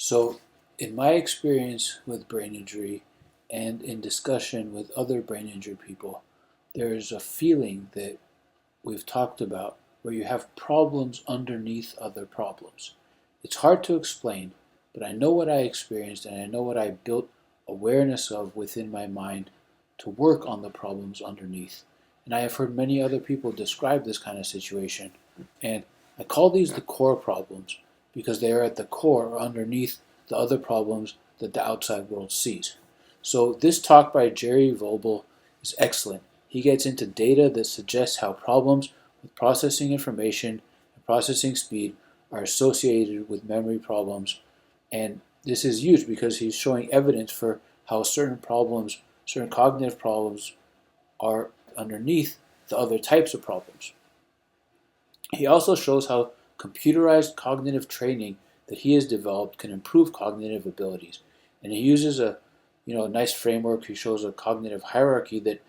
So, in my experience with brain injury and in discussion with other brain injured people, there is a feeling that we've talked about where you have problems underneath other problems. It's hard to explain, but I know what I experienced and I know what I built awareness of within my mind to work on the problems underneath. And I have heard many other people describe this kind of situation. And I call these the core problems because they are at the core or underneath the other problems that the outside world sees. So this talk by Jerry Voelbel is excellent. He gets into data that suggests how problems with processing information and processing speed are associated with memory problems. And this is huge because he's showing evidence for how certain problems, certain cognitive problems, are underneath the other types of problems. He also shows how computerized cognitive training that he has developed can improve cognitive abilities. And he uses a nice framework. He shows a cognitive hierarchy that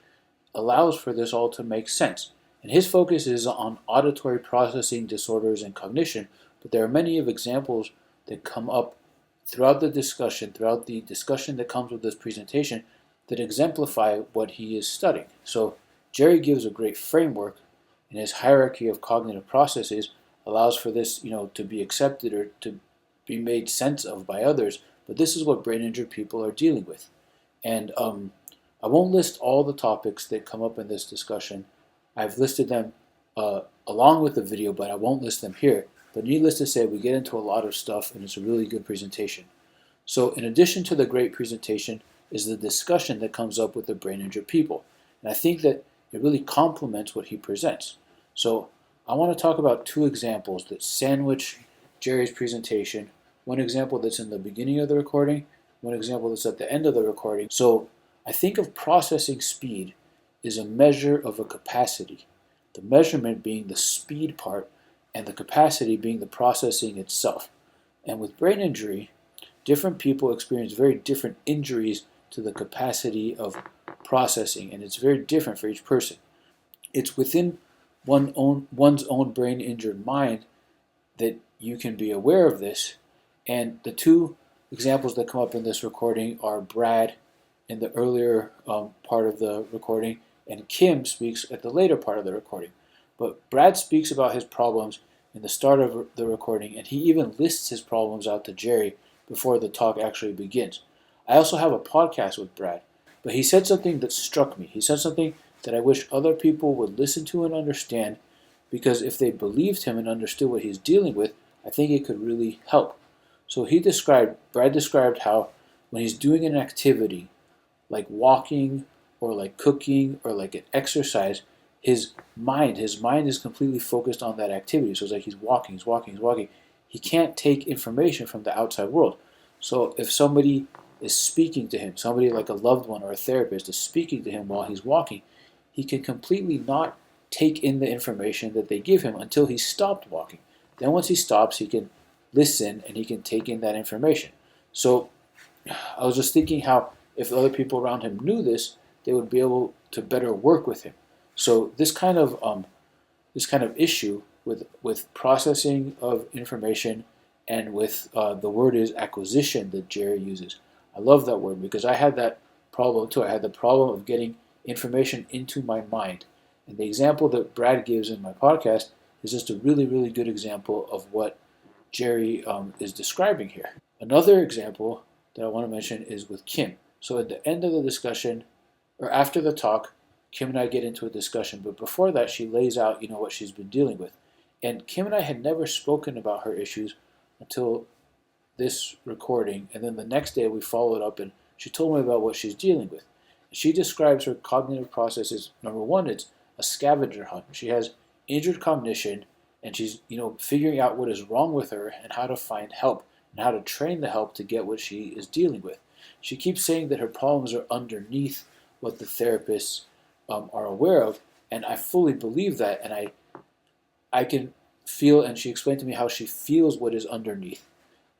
allows for this all to make sense. And his focus is on auditory processing disorders and cognition, but there are many of examples that come up throughout the discussion that comes with this presentation that exemplify what he is studying. So Jerry gives a great framework, and his hierarchy of cognitive processes allows for this, to be accepted or to be made sense of by others. But this is what brain injured people are dealing with. And I won't list all the topics that come up in this discussion. I've listed them along with the video, but I won't list them here. But needless to say, we get into a lot of stuff, and it's a really good presentation. So in addition to the great presentation is the discussion that comes up with the brain injured people. And I think that it really complements what he presents. So I want to talk about two examples that sandwich Jerry's presentation. One example that's in the beginning of the recording, one example that's at the end of the recording. So I think of processing speed as a measure of a capacity, the measurement being the speed part and the capacity being the processing itself. And with brain injury, different people experience very different injuries to the capacity of processing, and it's very different for each person. It's within one's own brain injured mind that you can be aware of this. And the two examples that come up in this recording are Brad in the earlier part of the recording, and Kim speaks at the later part of the recording. But Brad speaks about his problems in the start of the recording, and he even lists his problems out to Jerry before the talk actually begins. I also have a podcast with Brad, but he said something that struck me. He said something that I wish other people would listen to and understand, because if they believed him and understood what he's dealing with, I think it could really help. So Brad described how when he's doing an activity like walking or like cooking or like an exercise, his mind is completely focused on that activity. So it's like he's walking. He can't take information from the outside world. So if somebody is speaking to him, somebody like a loved one or a therapist is speaking to him while he's walking, he can completely not take in the information that they give him until he's stopped walking. Then once he stops, he can listen and he can take in that information. So I was just thinking how if other people around him knew this, they would be able to better work with him. So this kind of issue with processing of information and with the word is acquisition that Jerry uses. I love that word because I had that problem too. I had the problem of getting information into my mind. And the example that Brad gives in my podcast is just a really, really good example of what Jerry is describing here. Another example that I want to mention is with Kim. So at the end of the discussion, or after the talk, Kim and I get into a discussion. But before that, she lays out, what she's been dealing with. And Kim and I had never spoken about her issues until this recording. And then the next day we followed up and she told me about what she's dealing with. She describes her cognitive processes. Number one, it's a scavenger hunt. She has injured cognition and she's, figuring out what is wrong with her and how to find help and how to train the help to get what she is dealing with. She keeps saying that her problems are underneath what the therapists are aware of, and I fully believe that, and I can feel, and she explained to me how she feels what is underneath.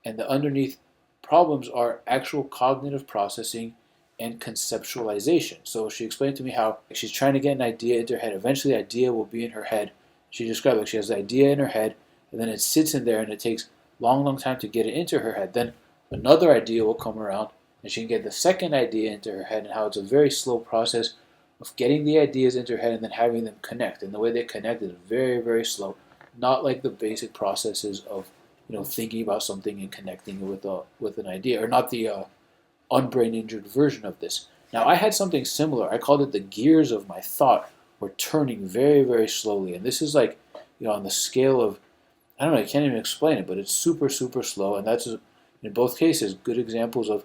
And the underneath problems are actual cognitive processing and conceptualization. So she explained to me how she's trying to get an idea into her head. Eventually the idea will be in her head. She described like she has the idea in her head, and then it sits in there and it takes long time to get it into her head. Then another idea will come around, and she can get the second idea into her head, and how it's a very slow process of getting the ideas into her head and then having them connect. And the way they connect is very, very slow, not like the basic processes of thinking about something and connecting it with an idea, or not the unbrain injured version of this. Now, I had something similar. I called it the gears of my thought were turning very, very slowly. And this is like, on the scale of, I don't know, I can't even explain it, but it's super, super slow. And that's, in both cases, good examples of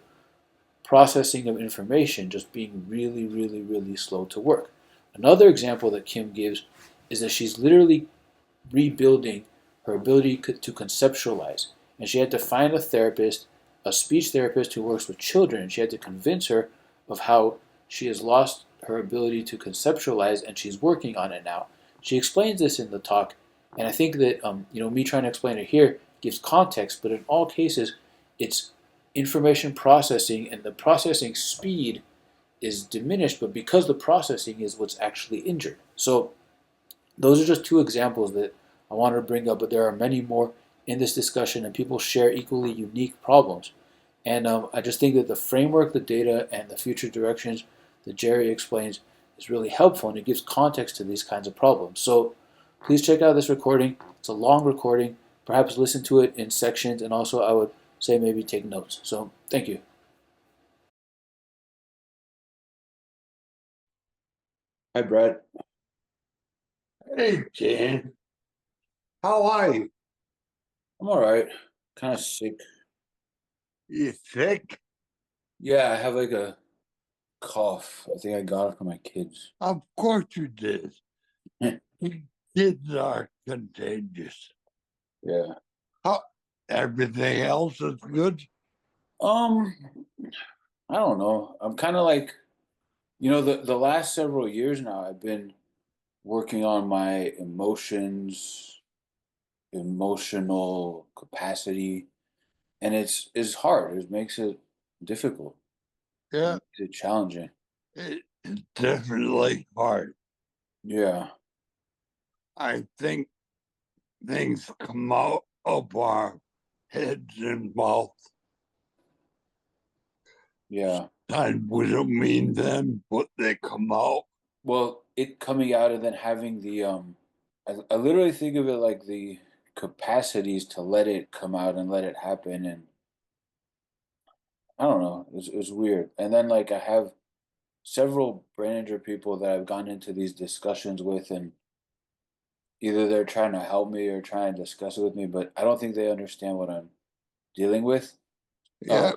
processing of information just being really, really, really slow to work. Another example that Kim gives is that she's literally rebuilding her ability to conceptualize. And she had to find a therapist, a speech therapist who works with children, and she had to convince her of how she has lost her ability to conceptualize, and she's working on it now. She explains this in the talk, and I think that me trying to explain it here gives context, but in all cases, it's information processing, and the processing speed is diminished, but because the processing is what's actually injured. So those are just two examples that I wanted to bring up, but there are many more in this discussion, and people share equally unique problems. And I just think that the framework, the data, and the future directions that Jerry explains is really helpful, and it gives context to these kinds of problems. So please check out this recording. It's a long recording. Perhaps listen to it in sections, and also I would say maybe take notes. So thank you. Hi, Brad. Hey, Jan. How are you? I'm all right. Kind of sick. You sick? Yeah, I have like a cough. I think I got it from my kids. Of course you did. Kids are contagious. Yeah. How, everything else is good? Um, I don't know. I'm kind of like, the last several years now, I've been working on my emotions, emotional capacity, and it's hard. It makes it difficult. It Yeah, makes it challenging. it's definitely hard. Yeah. I think things come out of our heads and mouth. Yeah. And we don't mean them, but they come out. Well, it coming out and then having I literally think of it like the capacities to let it come out and let it happen, and I don't know. It's weird. And then like I have several brain injury people that I've gone into these discussions with, and either they're trying to help me or trying to discuss it with me, but I don't think they understand what I'm dealing with. Uh, Yeah,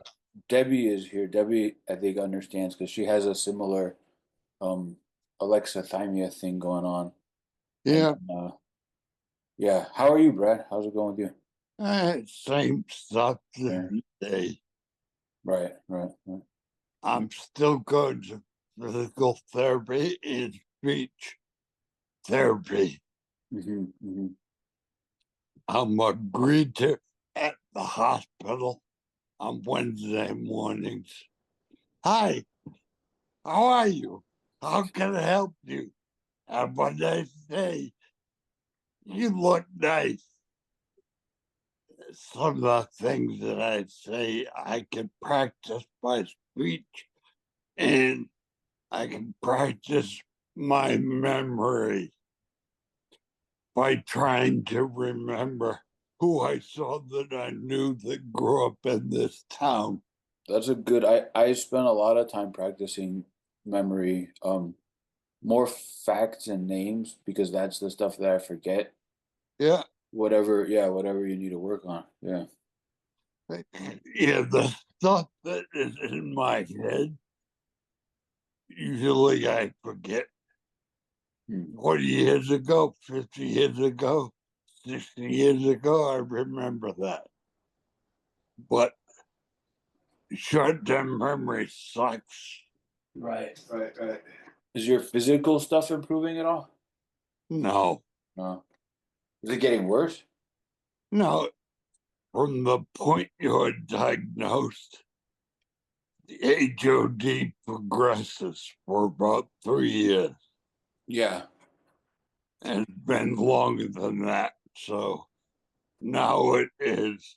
Debbie is here. Debbie, I think, understands because she has a similar um, alexithymia thing going on. And yeah. yeah, how are you, Brad? How's it going with you? Same stuff Yeah, today. right, right, right. I'm still going to physical therapy and speech therapy. Mm-hmm, mm-hmm. I'm agreed to at the hospital on Wednesday mornings. Hi, how are you? How can I help you? And when they say, you look nice, some of the things that I say, I can practice my speech and I can practice my memory by trying to remember who I saw that I knew that grew up in this town. That's a good. I spent a lot of time practicing memory. More facts and names because that's the stuff that I forget. Yeah, Whatever, yeah, whatever you need to work on. Yeah. yeah, the stuff that is in my head, usually I forget Hmm. 40 years ago, 50 years ago, 60 years ago, I remember that. But short term memory sucks. Right, right, right. Is your physical stuff improving at all? No, No. Is it getting worse? no, from the point you're diagnosed, the HOD progresses for about 3 years. Yeah. And it's been longer than that. So now it is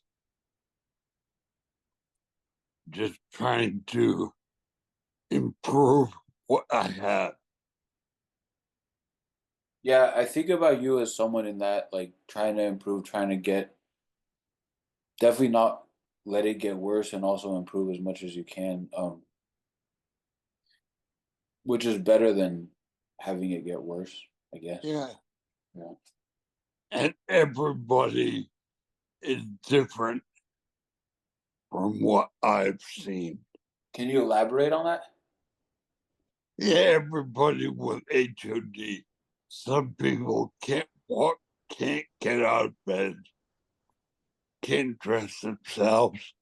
just trying to improve what I have. Yeah, I think about you as someone in that, like trying to improve, trying to get, definitely not let it get worse and also improve as much as you can, which is better than having it get worse, I guess. Yeah. Yeah. And everybody is different from what I've seen. Can you elaborate on that? Yeah, everybody with HOD. Some people can't walk, can't get out of bed, can't dress themselves.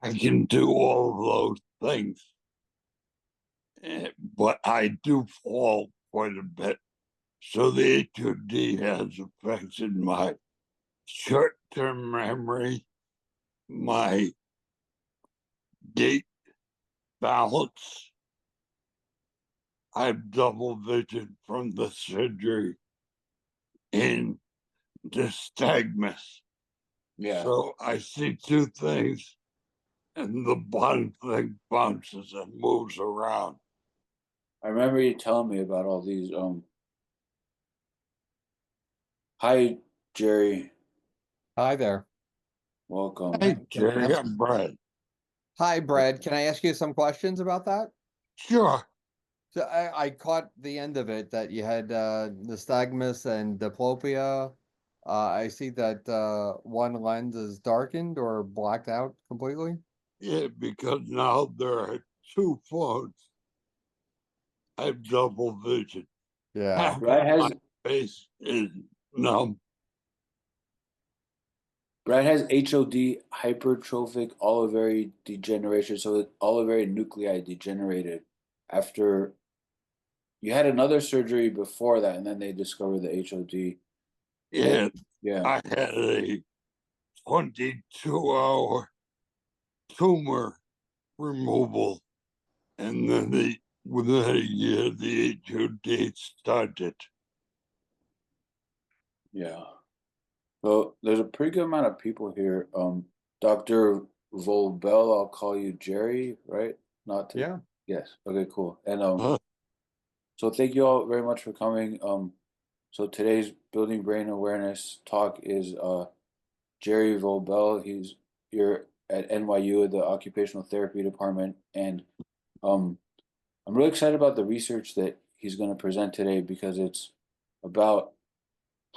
I can do all of those things, but I do fall quite a bit. So the HOD has affected my short-term memory, my gait balance. I've double vision from the surgery in nystagmus. Yeah. So I see two things, and the bottom thing bounces and moves around. I remember you telling me about all these. Hi, Jerry. Hi there. Welcome. Hey, Jerry, I'm Brad. Hi, Brad. Can I ask you some questions about that? Sure. So I caught the end of it that you had nystagmus and diplopia. I see that one lens is darkened or blacked out completely. Yeah, because now there are two phones. I have double vision. Yeah. Half of Brad my has face is numb. Brad has HOD, hypertrophic olivary degeneration. So olivary nuclei degenerated after you had another surgery before that, and then they discovered the HOD. And Yeah, yeah, I had a 22-hour tumor removal, and then within a year, the HOD started. yeah. Well, there's a pretty good amount of people here. Dr. Voelbel, I'll call you Jerry, right? Not to, Yeah. yes. Okay, cool. And Huh? so thank you all very much for coming. So today's building brain awareness talk is Jerry Voelbel. He's here at NYU at the Occupational Therapy Department, and um, I'm really excited about the research that he's going to present today because it's about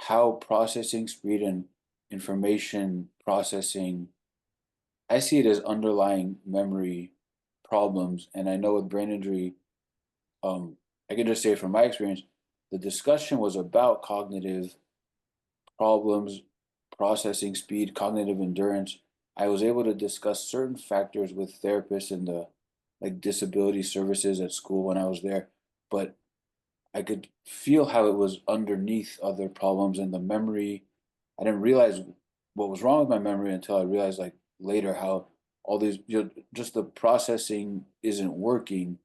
how processing speed and information processing, I see it as underlying memory problems. And I know with brain injury, I can just say from my experience, the discussion was about cognitive problems, processing speed, cognitive endurance. I was able to discuss certain factors with therapists in the like disability services at school when I was there, but I could feel how it was underneath other problems and the memory. I didn't realize what was wrong with my memory until I realized like later how all these just the processing isn't working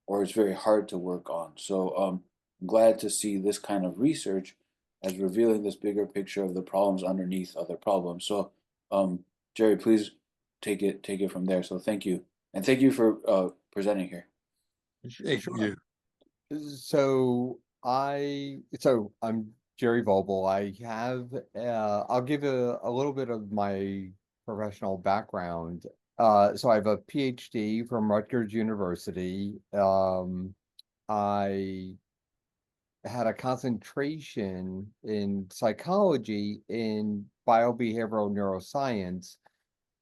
or it's very hard to work on. So I'm glad to see this kind of research as revealing this bigger picture of the problems underneath other problems. So um, Jerry, please take it from there. So thank you, and thank you for presenting here. Thank Sure. you. So I'm Jerry Voelbel. I have I'll give a little bit of my professional background. So I have a PhD from Rutgers University. I had a concentration in psychology in biobehavioral neuroscience.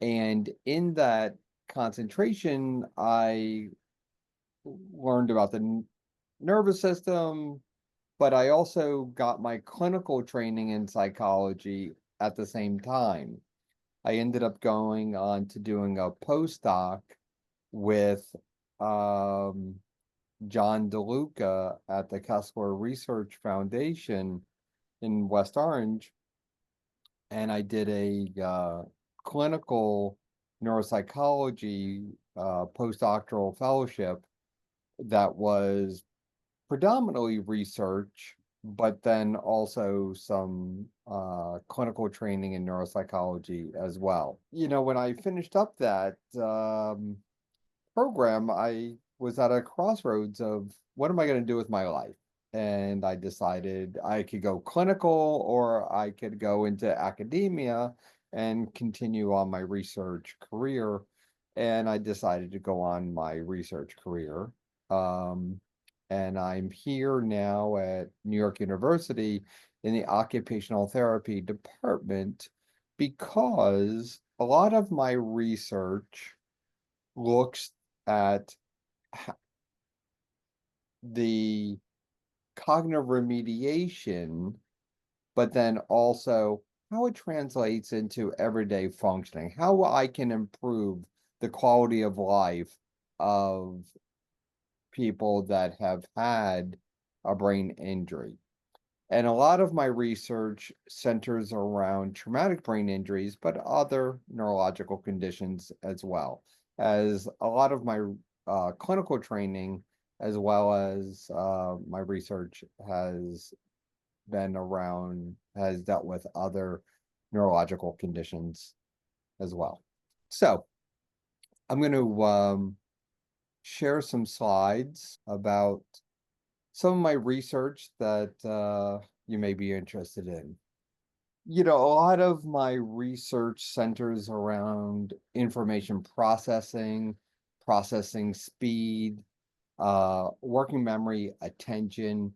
And in that concentration, I learned about the nervous system, but I also got my clinical training in psychology at the same time. I ended up going on to doing a postdoc with um, John DeLuca at the Kessler Research Foundation in West Orange, and I did a clinical neuropsychology postdoctoral fellowship that was predominantly research, but then also some clinical training in neuropsychology as well. When I finished up that program, I was at a crossroads of what am I going to do with my life? And I decided I could go clinical or I could go into academia and continue on my research career. And I decided to go on my research career. Um, and I'm here now at New York University in the occupational therapy department because a lot of my research looks at the cognitive remediation, but then also how it translates into everyday functioning, how I can improve the quality of life of people that have had a brain injury. And a lot of my research centers around traumatic brain injuries, but other neurological conditions as well, as a lot of my clinical training, as well as my research has dealt with other neurological conditions as well. So I'm going to share some slides about some of my research that you may be interested in. A lot of my research centers around information processing, processing speed, working memory, attention,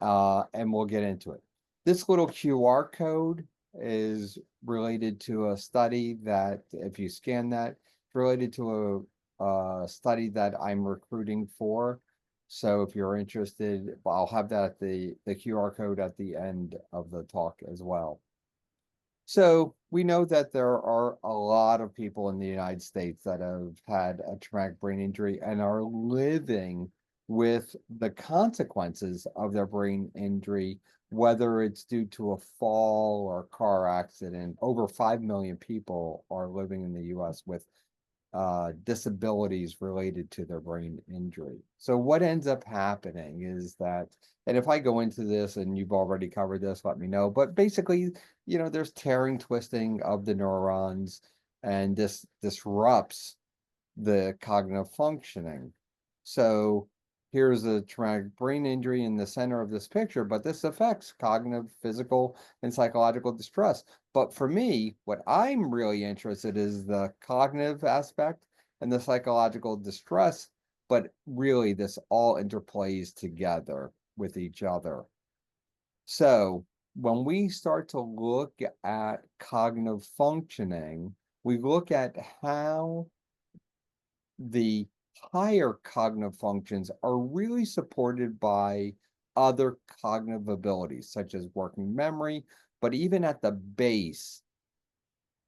and we'll get into it. This little QR code is related to a study that, if you scan that, it's related to a study that I'm recruiting for. So if you're interested, I'll have that the QR code at the end of the talk as well. So we know that there are a lot of people in the United States that have had a traumatic brain injury and are living with the consequences of their brain injury, whether it's due to a fall or a car accident. Over 5 million people are living in the US with disabilities related to their brain injury. So what ends up happening is that, and if I go into this and you've already covered this, let me know. But basically, there's tearing, twisting of the neurons, and this disrupts the cognitive functioning. So here's a traumatic brain injury in the center of this picture, but this affects cognitive, physical, and psychological distress. But for me, what I'm really interested in is the cognitive aspect and the psychological distress, but really this all interplays together with each other. So when we start to look at cognitive functioning, we look at how the higher cognitive functions are really supported by other cognitive abilities, such as working memory. But even at the base,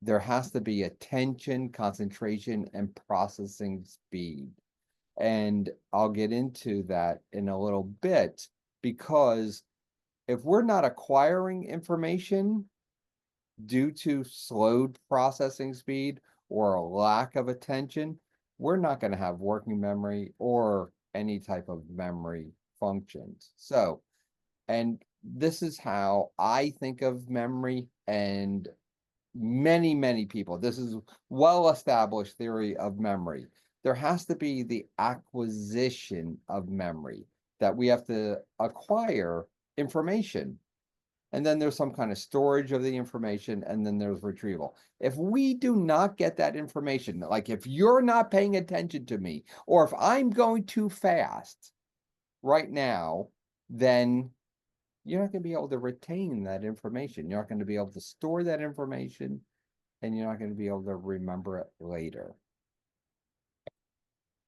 there has to be attention, concentration, and processing speed. And I'll get into that in a little bit, because if we're not acquiring information due to slowed processing speed or a lack of attention, we're not going to have working memory or any type of memory functions. So, and this is how I think of memory, and many, many people, this is well-established theory of memory. There has to be the acquisition of memory, that we have to acquire information. And then there's some kind of storage of the information, and then there's retrieval. If we do not get that information, like if you're not paying attention to me, or if I'm going too fast right now, then you're not going to be able to retain that information. You're not going to be able to store that information, and you're not going to be able to remember it later.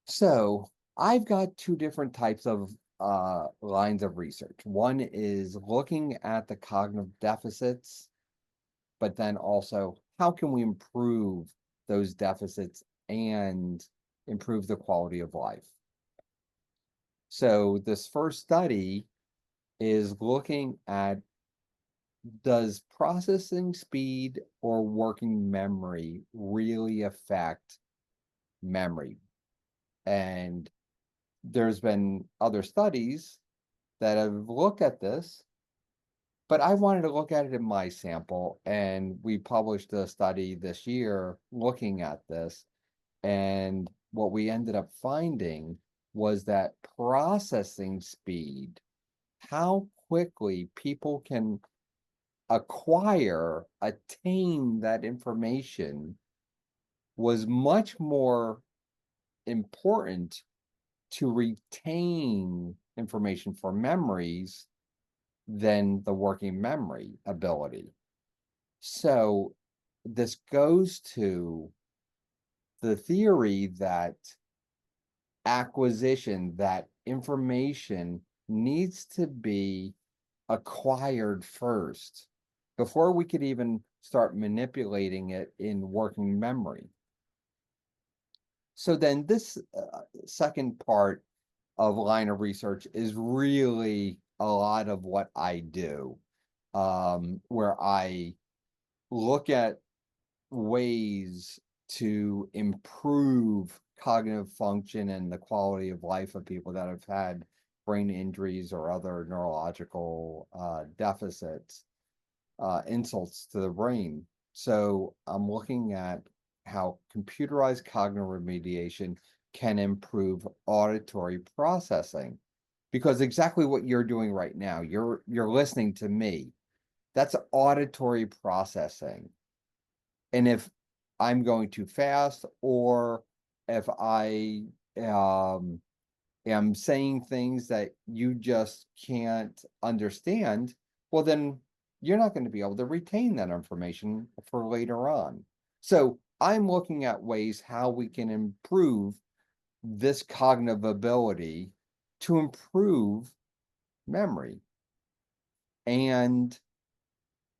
So I've got two different types of lines of research. One is looking at the cognitive deficits, but then also how can we improve those deficits and improve the quality of life. So this first study is looking at, does processing speed or working memory really affect memory? And there's been other studies that have looked at this, But I wanted to look at it in my sample, and we published a study this year looking at this. And what we ended up finding was that processing speed, how quickly people can attain that information, was much more important to retain information for memories than the working memory ability. So this goes to the theory that that information needs to be acquired first before we could even start manipulating it in working memory. So then this second part of line of research is really a lot of what I do, where I look at ways to improve cognitive function and the quality of life of people that have had brain injuries or other neurological deficits, insults to the brain. So I'm looking at how computerized cognitive remediation can improve auditory processing, because exactly what you're doing right now, you're listening to me. That's auditory processing. And if I'm going too fast, or if I am saying things that you just can't understand, well, then you're not going to be able to retain that information for later on. So I'm looking at ways how we can improve this cognitive ability to improve memory and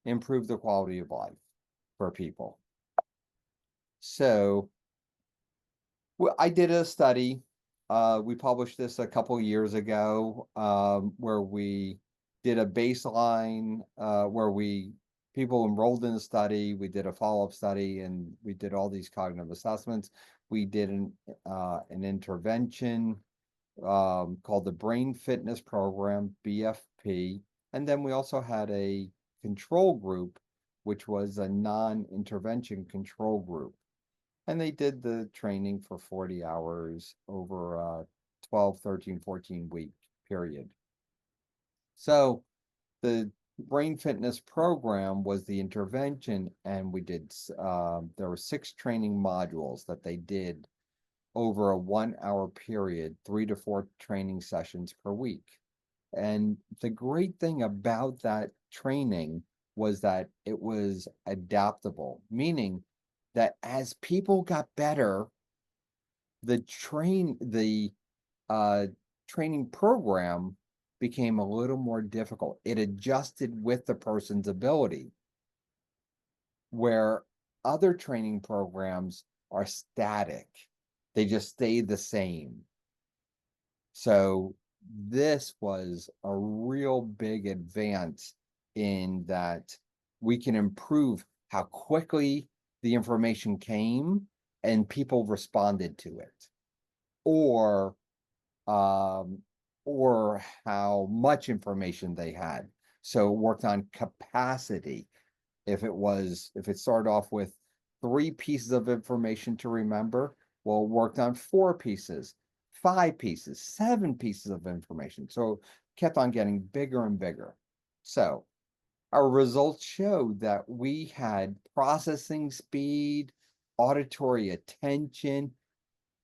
improve the quality of life for people. So well, I did a study. We published this a couple years ago, where we did a baseline, where people enrolled in the study. We did a follow-up study, and we did all these cognitive assessments. We did an intervention called the Brain Fitness Program, BFP, and then we also had a control group, which was a non-intervention control group. And they did the training for 40 hours over a 12, 13, 14-week period. So the brain fitness program was the intervention, and we did, there were 6 training modules that they did over a 1-hour period, 3 to 4 training sessions per week. And the great thing about that training was that it was adaptable, meaning that as people got better, the training program became a little more difficult. It adjusted with the person's ability, where other training programs are static. They just stay the same. So this was a real big advance in that we can improve how quickly the information came and people responded to it, or um, or how much information they had. So it worked on capacity. If it started off with 3 pieces of information to remember, well, it worked on 4 pieces, 5 pieces, 7 pieces of information. So it kept on getting bigger and bigger. So our results showed that we had processing speed, auditory attention,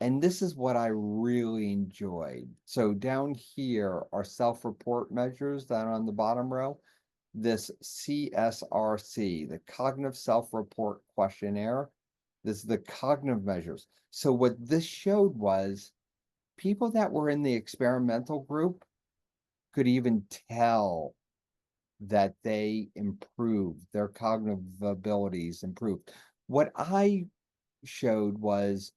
and this is what I really enjoyed. So down here are self-report measures down on the bottom row. This CSRC, the Cognitive Self-Report Questionnaire, this is the cognitive measures. So what this showed was people that were in the experimental group could even tell that they improved, their cognitive abilities improved. What I showed was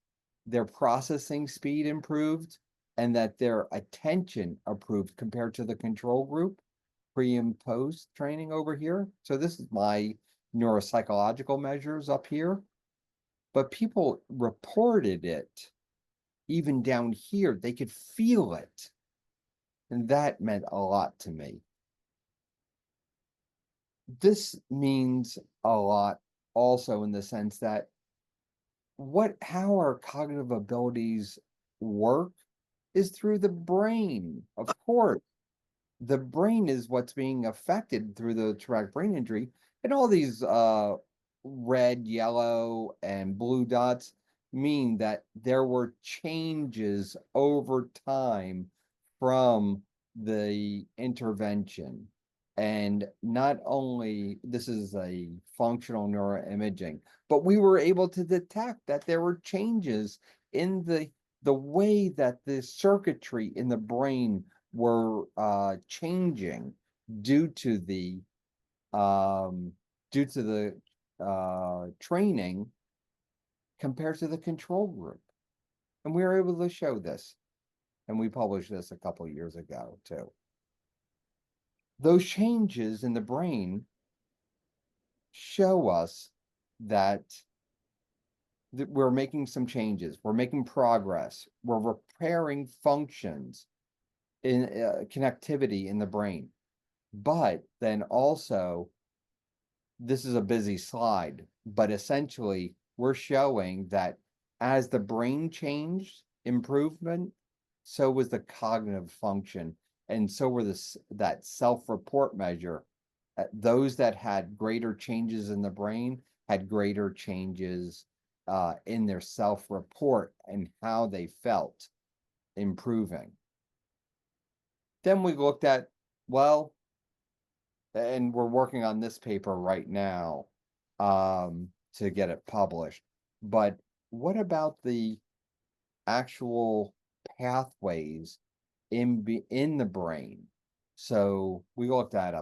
their processing speed improved and that their attention improved compared to the control group pre and post training over here. So this is my neuropsychological measures up here, but people reported it even down here. They could feel it. And that meant a lot to me. This means a lot also in the sense that how our cognitive abilities work is through the brain. Of course, the brain is what's being affected through the traumatic brain injury, and all these red, yellow, and blue dots mean that there were changes over time from the intervention. And not only this is a functional neuroimaging, but we were able to detect that there were changes in the way that the circuitry in the brain were changing due to the um, training compared to the control group. And we were able to show this. And we published this a couple years ago too. Those changes in the brain show us that we're making some changes. We're making progress. We're repairing functions in connectivity in the brain. But then also, this is a busy slide, but essentially we're showing that as the brain changed improvement, so was the cognitive function, and so were that self-report measure. Those that had greater changes in the brain had greater changes in their self-report and how they felt improving. Then we looked at, well, and we're working on this paper right now to get it published. But what about the actual pathways in the brain? So we looked at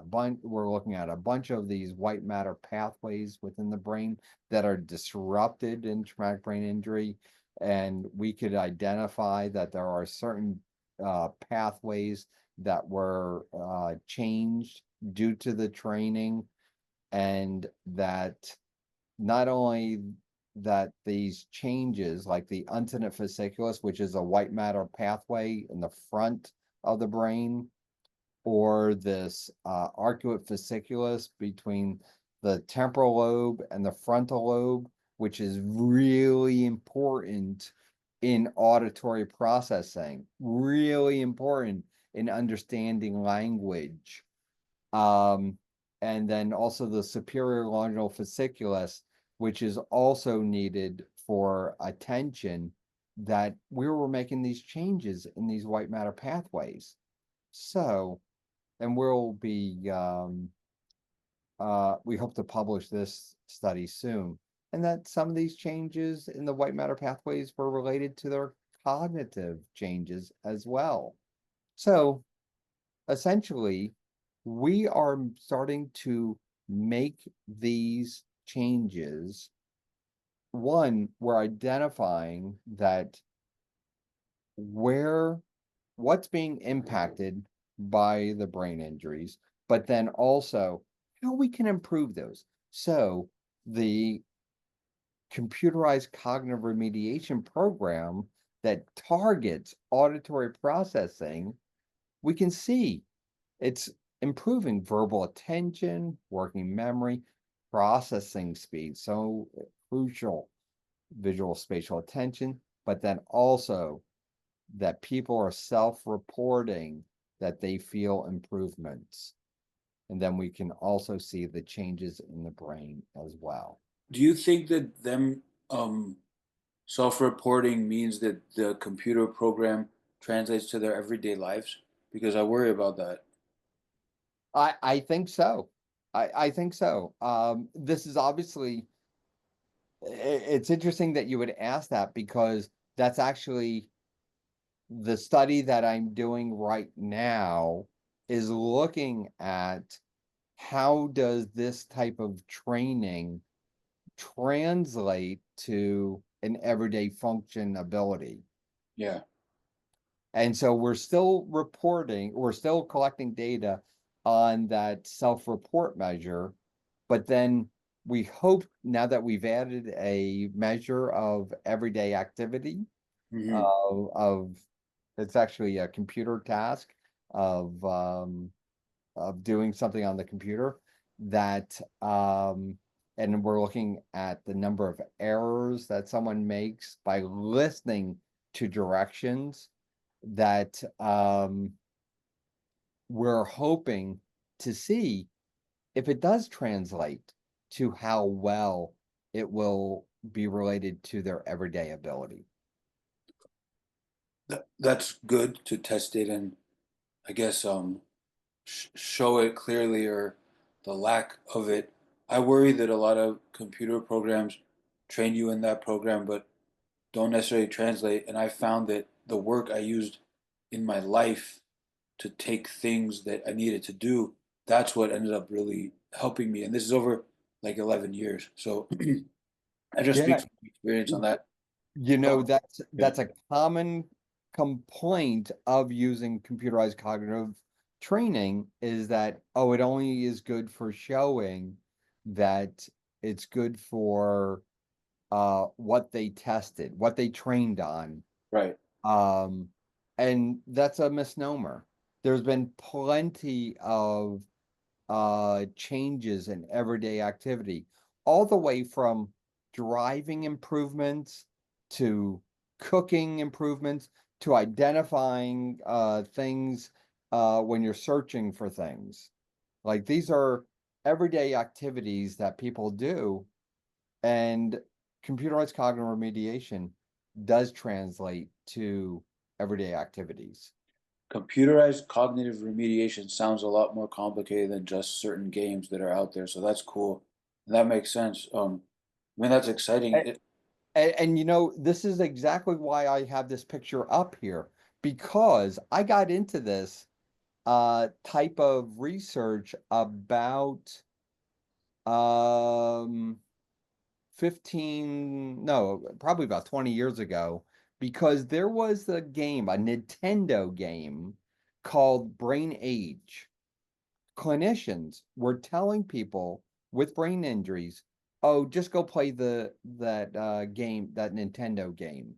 we're looking at a bunch of these white matter pathways within the brain that are disrupted in traumatic brain injury. And we could identify that there are certain pathways that were changed due to the training, and that not only that these changes, like the uncinate fasciculus, which is a white matter pathway in the front of the brain, or this arcuate fasciculus between the temporal lobe and the frontal lobe, which is really important in auditory processing, really important in understanding language. Um, and then also the superior longinal fasciculus, which is also needed for attention, that we were making these changes in these white matter pathways. So, and we hope to publish this study soon, and that some of these changes in the white matter pathways were related to their cognitive changes as well. So essentially, we are starting to make these changes. One, we're identifying that where what's being impacted by the brain injuries, but then also how we can improve those. So the computerized cognitive remediation program that targets auditory processing, we can see it's improving verbal attention, working memory, processing speed. So crucial, visual spatial attention, but then also that people are self-reporting that they feel improvements. And then we can also see the changes in the brain as well. Do you think that them um, self-reporting means that the computer program translates to their everyday lives? Because I worry about that. I think so. I think so. This is obviously, it's interesting that you would ask that, because that's actually the study that I'm doing right now is looking at how does this type of training translate to an everyday function ability. Yeah. And so we're still collecting data on that self-report measure, but then we hope, now that we've added a measure of everyday activity, Hmm. of it's actually a computer task of doing something on the computer, that and we're looking at the number of errors that someone makes by listening to directions, that we're hoping to see if it does translate to how well it will be related to their everyday ability. That's good to test it and I guess show it clearly or the lack of it. I worry that a lot of computer programs train you in that program, but don't necessarily translate. And I found that the work I used in my life to take things that I needed to do, that's what ended up really helping me. And this is over like 11 years. So I just speak Yeah, from experience on that. you know, Oh, that's a common complaint of using computerized cognitive training, is that, oh, it only is good for showing that it's good for what they tested, what they trained on. right. Um, and that's a misnomer. There's been plenty of changes in everyday activity, all the way from driving improvements to cooking improvements to identifying things when you're searching for things. Like, these are everyday activities that people do, and computerized cognitive remediation does translate to everyday activities. Computerized cognitive remediation sounds a lot more complicated than just certain games that are out there. So that's cool. That makes sense. I mean, that's exciting. And you know, this is exactly why I have this picture up here, because I got into this type of research about um 15, no, probably about 20 years ago, because there was a game, a Nintendo game called Brain Age. Clinicians were telling people with brain injuries, "Oh, just go play that game, that Nintendo game.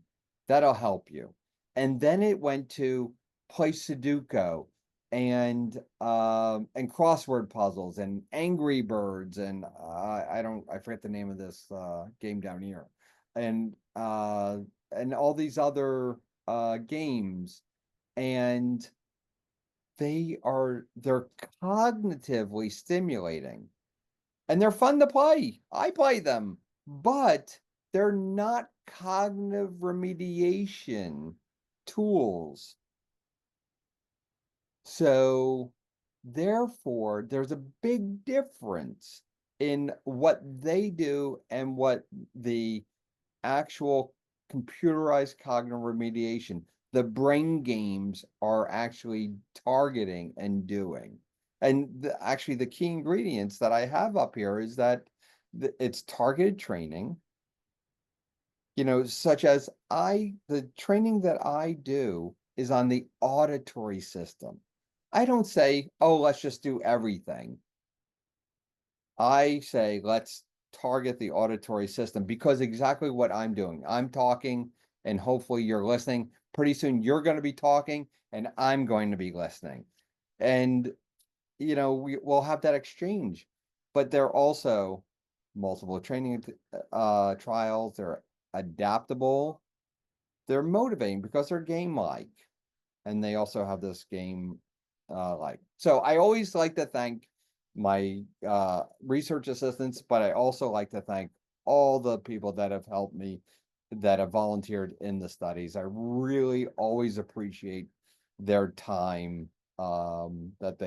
That'll help you." And then it went to play Sudoku and crossword puzzles and Angry Birds and I forget the name of this game down here, and all these other games, and they're cognitively stimulating and they're fun to play. I play them, but they're not cognitive remediation tools. So therefore, there's a big difference in what they do and what the actual computerized cognitive remediation, the brain games, are actually targeting and doing. And actually, the key ingredients that I have up here is that it's targeted training, such as the training that I do is on the auditory system. I don't say, oh, let's just do everything. I say, let's target the auditory system, because exactly what I'm doing. I'm talking and hopefully you're listening. Pretty soon you're going to be talking and I'm going to be listening. And, we'll have that exchange. But they're also multiple training trials. They're adaptable. They're motivating because they're game-like. And they also have this game like. So I always like to thank my research assistants, but I also like to thank all the people that have helped me, that have volunteered in the studies. I really always appreciate their time that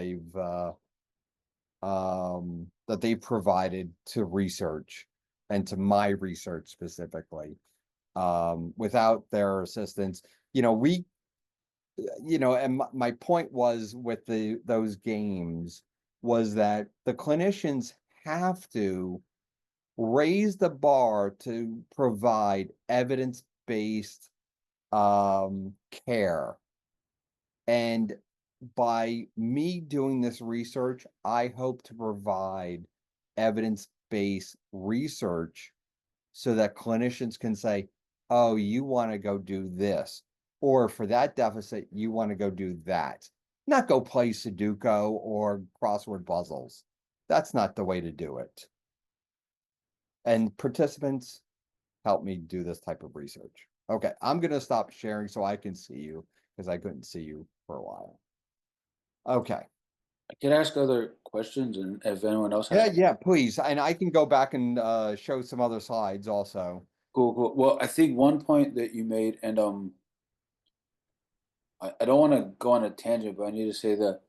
they've provided to research and to my research specifically. Without their assistance, we and my point was with those games was that the clinicians have to raise the bar to provide evidence-based care. And by me doing this research, I hope to provide evidence-based research so that clinicians can say, oh, you want to go do this, or for that deficit, you want to go do that, not go play Sudoku or crossword puzzles. That's not the way to do it. And participants help me do this type of research. Okay, I'm gonna stop sharing so I can see you because I couldn't see you for a while. Okay. I can ask other questions, and if anyone else has. Yeah, yeah, please. And I can go back and show some other slides also. Cool, cool. Well, I think one point that you made, and I don't want to go on a tangent, but I need to say that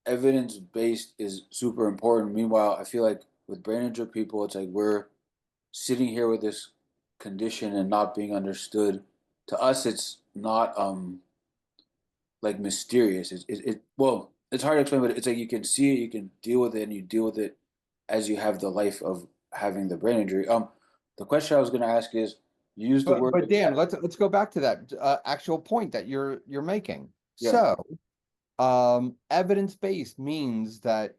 evidence based is super important. Meanwhile, I feel like with brain injury people, it's like we're sitting here with this condition and not being understood. To us, it's not like mysterious. Well, it's hard to explain, but it's like you can see it, you can deal with it, and you deal with it as you have the life of having the brain injury. The question I was going to ask is, you use the word. But Dan, let's go back to that actual point that you're making. Yeah, So, evidence-based means that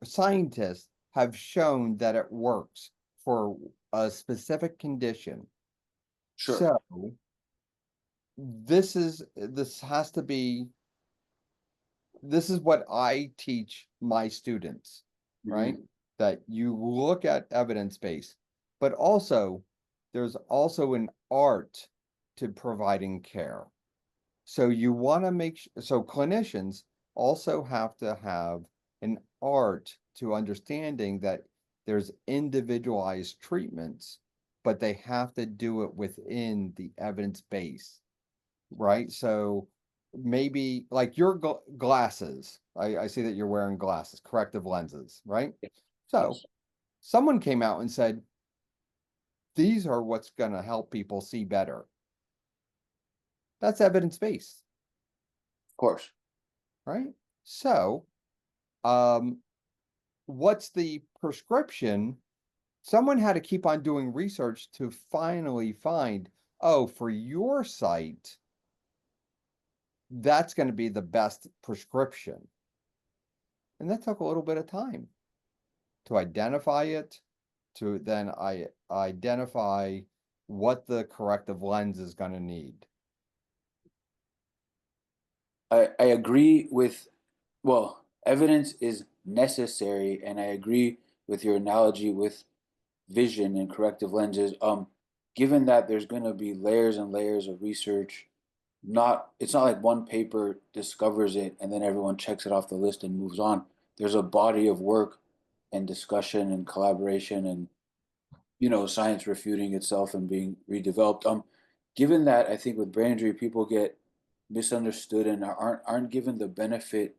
scientists have shown that it works for a specific condition. sure. So, this has to be this is what I teach my students, right? Hmm. That you look at evidence base, but also there's also an art to providing care. So you want to so clinicians also have to have an art to understanding that there's individualized treatments, but they have to do it within the evidence base, right? So maybe like your glasses. I see that you're wearing glasses, corrective lenses, right? So Yes, someone came out and said, these are what's going to help people see better. That's evidence-based, of course. right? So, um, what's the prescription? Someone had to keep on doing research to finally find, oh, for your sight, that's going to be the best prescription. And that took a little bit of time to identify it, to then I identify what the corrective lens is going to need. I agree with, well, evidence is necessary, and I agree with your analogy with vision and corrective lenses. Given that there's going to be layers and layers of research, it's not like one paper discovers it and then everyone checks it off the list and moves on. There's a body of work and discussion and collaboration and science refuting itself and being redeveloped. Given that, I think with brain injury, people get misunderstood and aren't given the benefit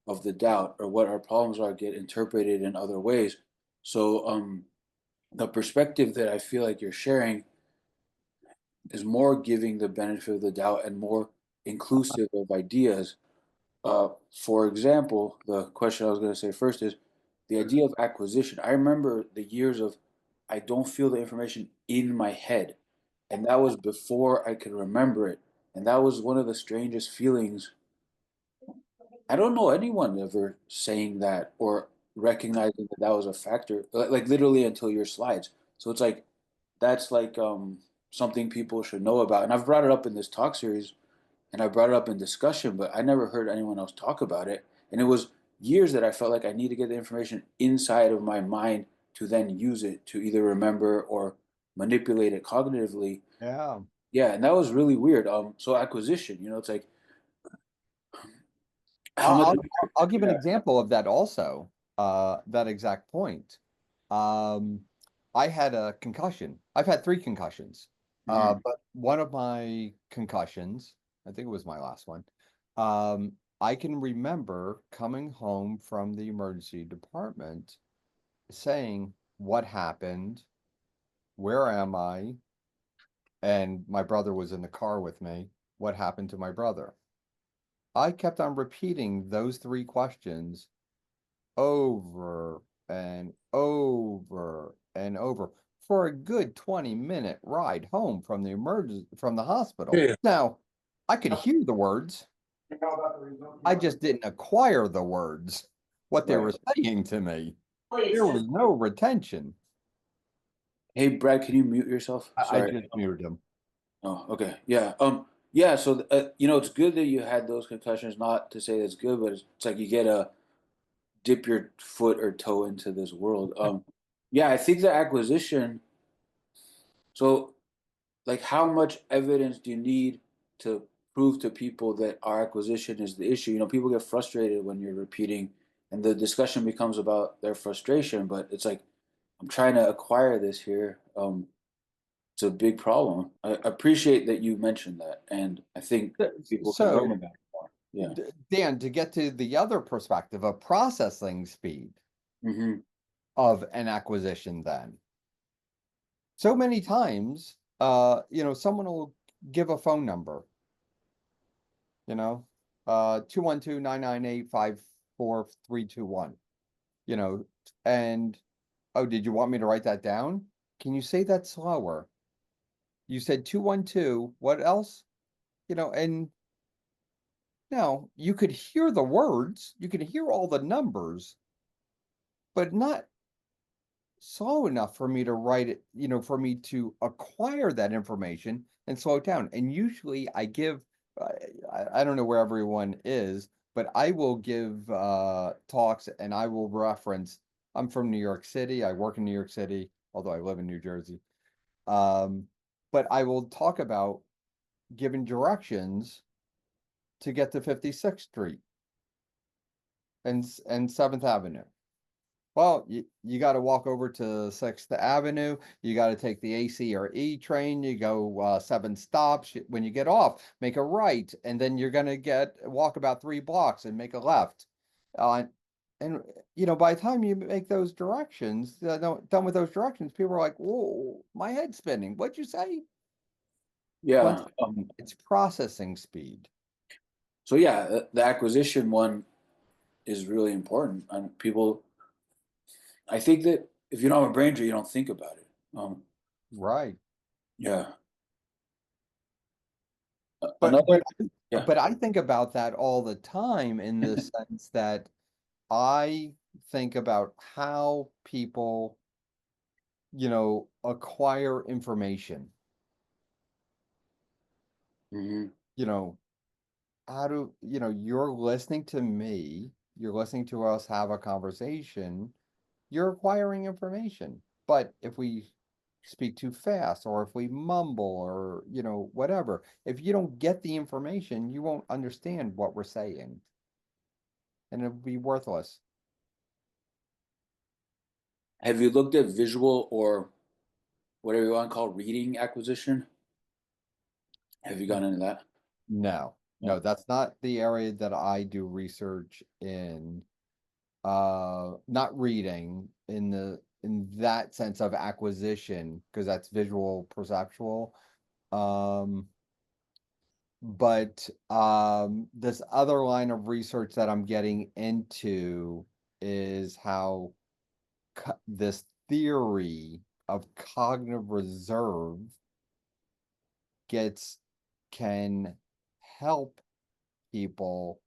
of the doubt, or what our problems are get interpreted in other ways. So, the perspective that I feel like you're sharing is more giving the benefit of the doubt and more inclusive of ideas. For example, the question I was going to say first is the idea of acquisition. I remember the years of I don't feel the information in my head, and that was before I could remember it. And that was one of the strangest feelings. I don't know anyone ever saying that or recognizing that that was a factor, like literally until your slides. So it's like that's like something people should know about. And I've brought it up in this talk series and I brought it up in discussion, but I never heard anyone else talk about it. And it was years that I felt like I need to get the information inside of my mind to then use it to either remember or manipulate it cognitively. Yeah. Yeah, and that was really weird. So acquisition, it's like how much. I'll give an Yeah. example of that also, that exact point. Um, I had a concussion. I've had three concussions. Mhm. But one of my concussions, I think it was my last one, I can remember coming home from the emergency department saying, what happened? Where am I? And my brother was in the car with me. What happened to my brother? I kept on repeating those three questions over and over and over for a good 20-minute ride home from the hospital. Yeah. Now, I could hear the words. I just didn't acquire the words, what they Right. were saying to me. There was no retention. Hey, Brad, can you mute yourself? I Sorry. just muted him. Oh, okay. Yeah. Yeah, so it's good that you had those concussions. Not to say that's good, but it's like you get a dip your foot or toe into this world. Yeah, I think the acquisition. So, like, how much evidence do you need to prove to people that our acquisition is the issue? People get frustrated when you're repeating, and the discussion becomes about their frustration. But it's like I'm trying to acquire this here. It's a big problem. I appreciate that you mentioned that, and I think people can learn So, about it more. Yeah. Dan, to get to the other perspective of processing speed Hmm. of an acquisition, then so many times, someone will give a phone number, you know, 212-998-5431, you know, and oh, did you want me to write that down? Can you say that slower? You said 212, what else? And now you could hear the words, you could hear all the numbers, but not slow enough for me to write it, for me to acquire that information and slow it down. And usually I give, I don't know where everyone is, but I will give talks and I will reference, I'm from New York City. I work in New York City, although I live in New Jersey. Um, but I will talk about giving directions to get to 56th Street and 7th Avenue. Well, you got to walk over to 6th Avenue. You got to take the AC or E train. You go 7 stops. When you get off, make a right, and then you're going to walk about 3 blocks and make a left. Uh, and by the time you make those directions, done with those directions, people are like, "Whoa, my head's spinning. What'd you say?" Once Yeah. again, it's processing speed. So yeah, the acquisition one is really important. And people, I think that if you don't have a brain injury, you don't think about it. Right. Yeah. But Another, but yeah. but I think about that all the time in the sense that I think about how people, acquire information. Hmm. You know, you're listening to me, you're listening to us have a conversation, you're acquiring information. But if we speak too fast or if we mumble or, whatever, if you don't get the information, you won't understand what we're saying and it'll be worthless. Have you looked at visual or whatever you want to call reading acquisition? Have you gone into that? No, No. no, that's not the area that I do research in. Not reading in that sense of acquisition, because that's visual perceptual. Um, but this other line of research that I'm getting into is how this theory of cognitive reserve gets can help people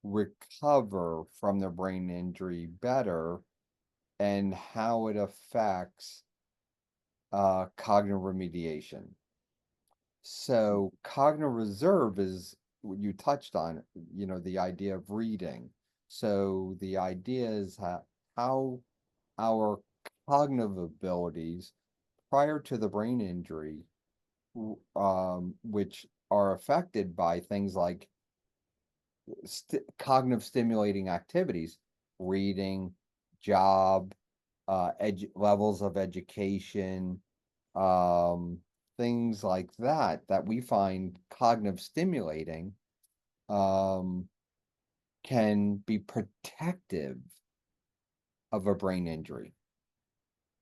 recover from their brain injury better and how it affects cognitive remediation. So cognitive reserve is what you touched on, the idea of reading. So the idea is how our cognitive abilities prior to the brain injury, which are affected by things like cognitive stimulating activities, reading, job, levels of education, um, things like that we find cognitive stimulating, um, can be protective of a brain injury.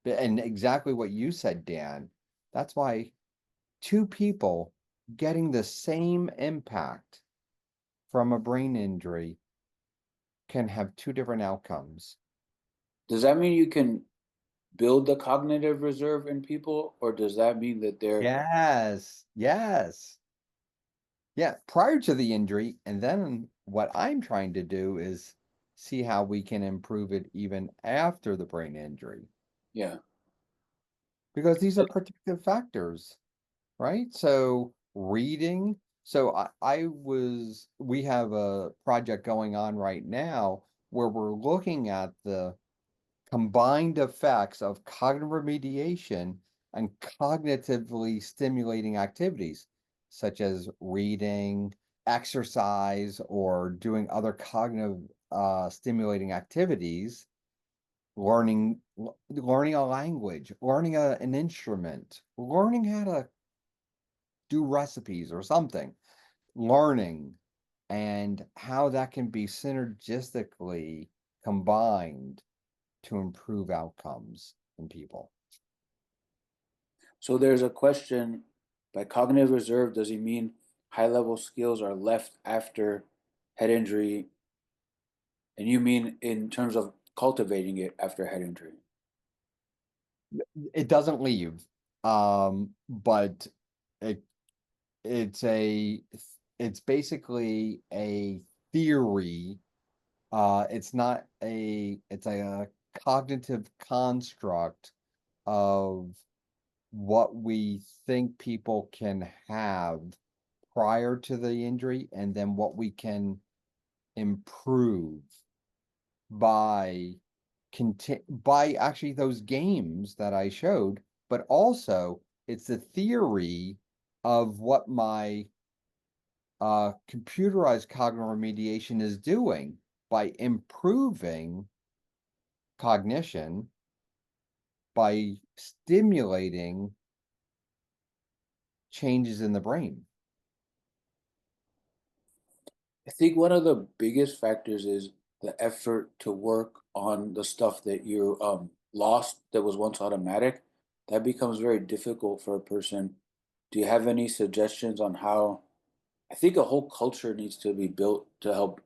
And exactly what you said, Dan, that's why two people getting the same impact from a brain injury can have two different outcomes. Does that mean you can build the cognitive reserve in people, or does that mean that they're, Yes, yes. Yeah, prior to the injury, and then what I'm trying to do is see how we can improve it even after the brain injury, yeah. because these are protective factors, right? So reading, So we have a project going on right now where we're looking at the combined effects of cognitive remediation and cognitively stimulating activities, such as reading, exercise, or doing other cognitive stimulating activities, learning a language, learning an instrument, learning how to do recipes or something, learning, and how that can be synergistically combined to improve outcomes in people. So there's a question, by cognitive reserve, does he mean high level skills are left after head injury? And you mean in terms of cultivating it after head injury? It doesn't leave, but it it's a it's basically a theory. It's a cognitive construct of what we think people can have prior to the injury, and then what we can improve by by actually those games that I showed, but also it's the theory of what my computerized cognitive remediation is doing by improving cognition, by stimulating changes in the brain. I think one of the biggest factors is the effort to work on the stuff that you lost that was once automatic. That becomes very difficult for a person. Do you have any suggestions on how? I think a whole culture needs to be built to help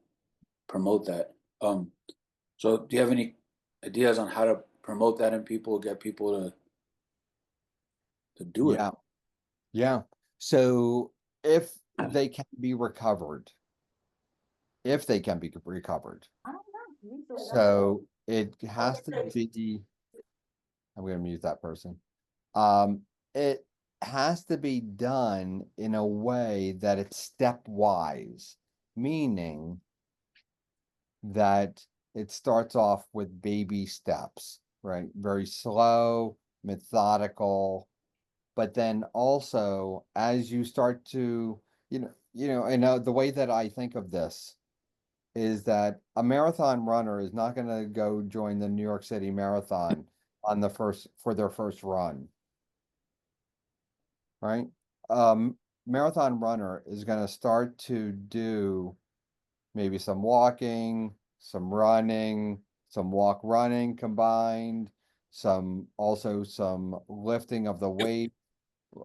promote that. So do you have any ideas on how to promote that in people, get people to do it? Yeah, yeah. So if they can be recovered, if they can be recovered, so it has to be, I'm going to mute that person. It has to be done in a way that it's stepwise, meaning that it starts off with baby steps, right? Very slow, methodical, but then also as you start to, and the way that I think of this is that a marathon runner is not going to go join the New York City Marathon on the first for their first run, right? Marathon runner is going to start to do maybe some walking, some running, some walk running combined, some lifting of the weight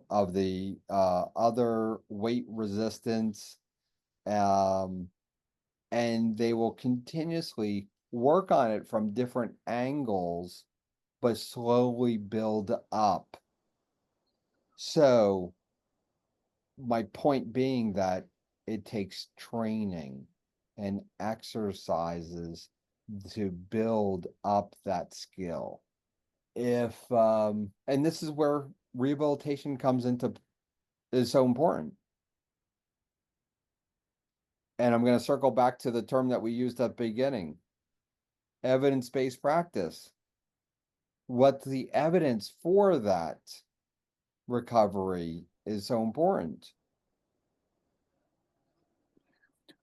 of the other weight resistance. Um, and they will continuously work on it from different angles, but slowly build up. So my point being that it takes training and exercises to build up that skill. If and this is where rehabilitation comes into is so important. And I'm going to circle back to the term that we used at the beginning, evidence-based practice. What the evidence for that recovery is so important.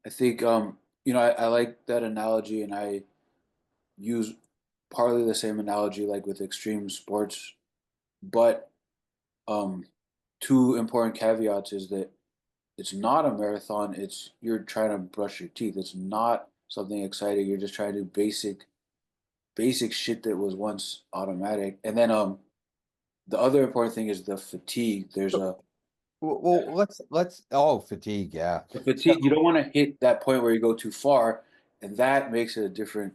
I think I like that analogy, and I use partly the same analogy like with extreme sports, but um, two important caveats is that it's not a marathon. It's you're trying to brush your teeth. It's not something exciting. You're just trying to do basic shit that was once automatic. And then the other important thing is the fatigue. There's So, a well, fatigue, yeah. the So, fatigue. You don't want to hit that point where you go too far, and that makes it a different.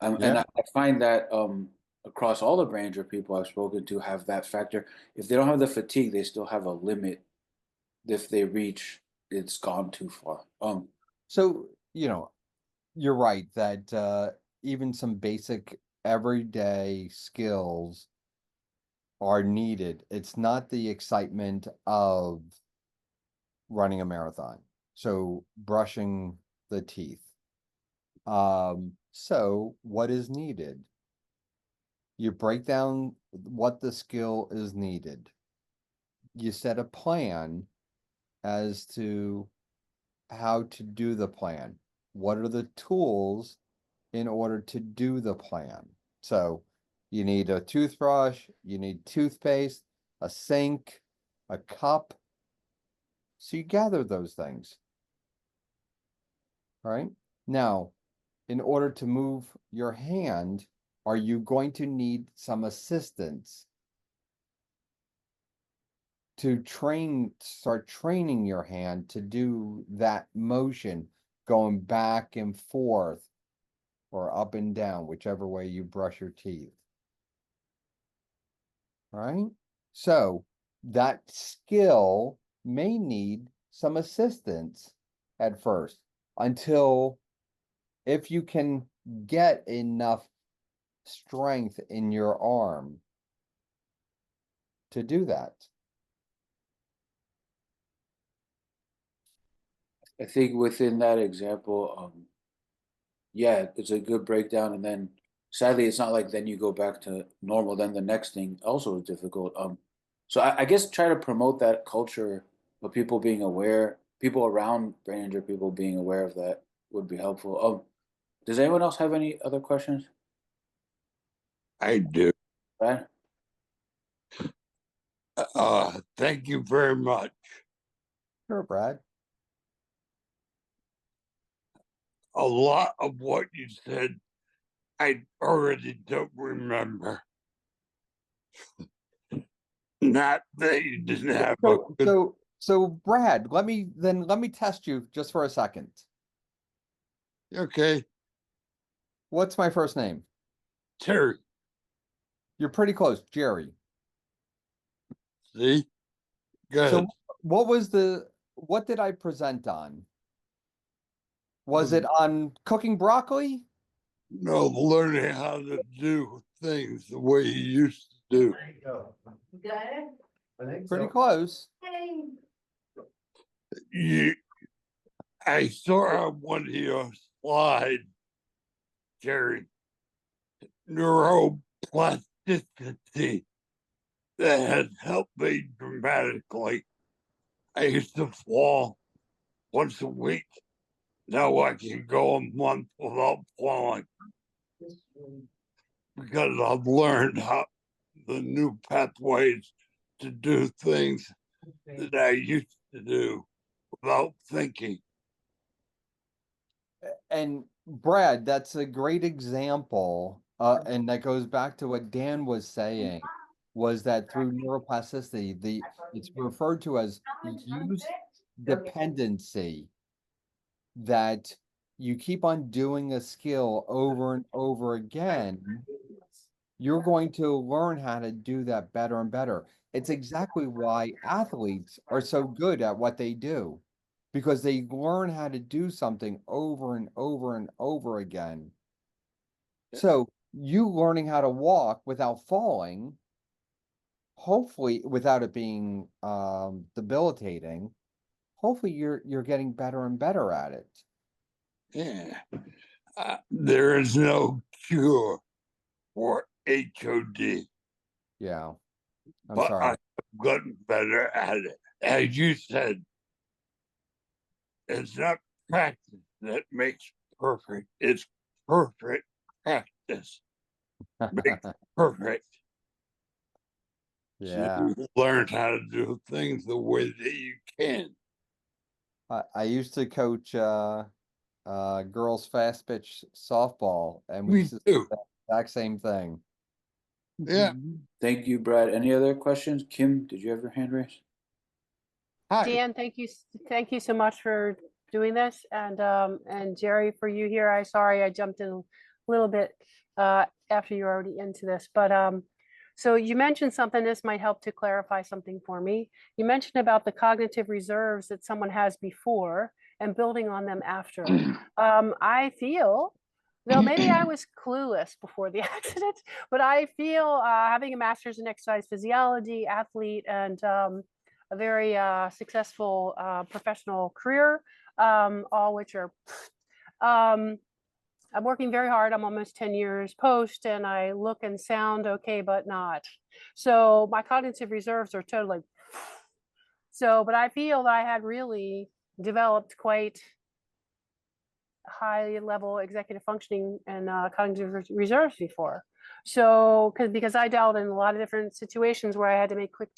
And yeah. I find that across all the brain injury people I've spoken to have that factor. If they don't have the fatigue, they still have a limit. If they reach, it's gone too far. So, you're right that even some basic everyday skills are needed. It's not the excitement of running a marathon. So brushing the teeth. So what is needed? You break down what the skill is needed. You set a plan as to how to do the plan. What are the tools in order to do the plan? So you need a toothbrush, you need toothpaste, a sink, a cup. So you gather those things, right? Now, in order to move your hand, are you going to need some assistance to start training your hand to do that motion, going back and forth or up and down, whichever way you brush your teeth? Right? So that skill may need some assistance at first until, if you can get enough strength in your arm to do that. I think within that example, yeah, it's a good breakdown. And then sadly, it's not like then you go back to normal. Then the next thing also is difficult. So I guess try to promote that culture of people being aware, people around brain injured people being aware of that would be helpful. Does anyone else have any other questions? I do. Brad? Thank you very much. Sure, Brad. A lot of what you said, I already don't remember. Not that you didn't have a So, good. so Brad, let me test you just for a second. Okay, What's my first name? Terry. You're pretty close, Jerry. See, good. So what did I present on? Was it on cooking broccoli? No, learning how to do things the way you used to do. Pretty close. You, I saw on one of your slides, Jerry, neuroplasticity that has helped me dramatically. I used to fall once a week. Now I can go a month without falling because I've learned how the new pathways to do things that I used to do without thinking. And Brad, that's a great example. And that goes back to what Dan was saying, was that through neuroplasticity, it's referred to as use dependency, that you keep on doing a skill over and over again, you're going to learn how to do that better and better. It's exactly why athletes are so good at what they do, because they learn how to do something over and over and over again. So you learning how to walk without falling, hopefully without it being debilitating, hopefully you're getting better and better at it. Yeah. There is no cure for HOD, Yeah, I'm but sorry. I've gotten better at it. As you said, it's not practice that makes perfect, it's perfect practice makes perfect. So Yeah. you learn how to do things the way that you can. I used to coach girls fast pitch softball, and we Me used to do too. the exact same thing. Yeah. Thank you, Brad. Any other questions? Kim, did you have your hand raised? Hi. Dan, thank you so much for doing this, and Jerry, for you here. Sorry I jumped in a little bit after you're already into this, but so you mentioned something. This might help to clarify something for me. You mentioned about the cognitive reserves that someone has before and building on them after. I feel, though maybe I was clueless before the accident, but I feel having a master's in exercise physiology, athlete, and a very successful professional career, all which are um, I'm working very hard. I'm almost 10 years post, and I look and sound okay, but not. So my cognitive reserves are totally so, but I feel that I had really developed quite high level executive functioning and cognitive reserves before. So, because I dealt in a lot of different situations where I had to make quick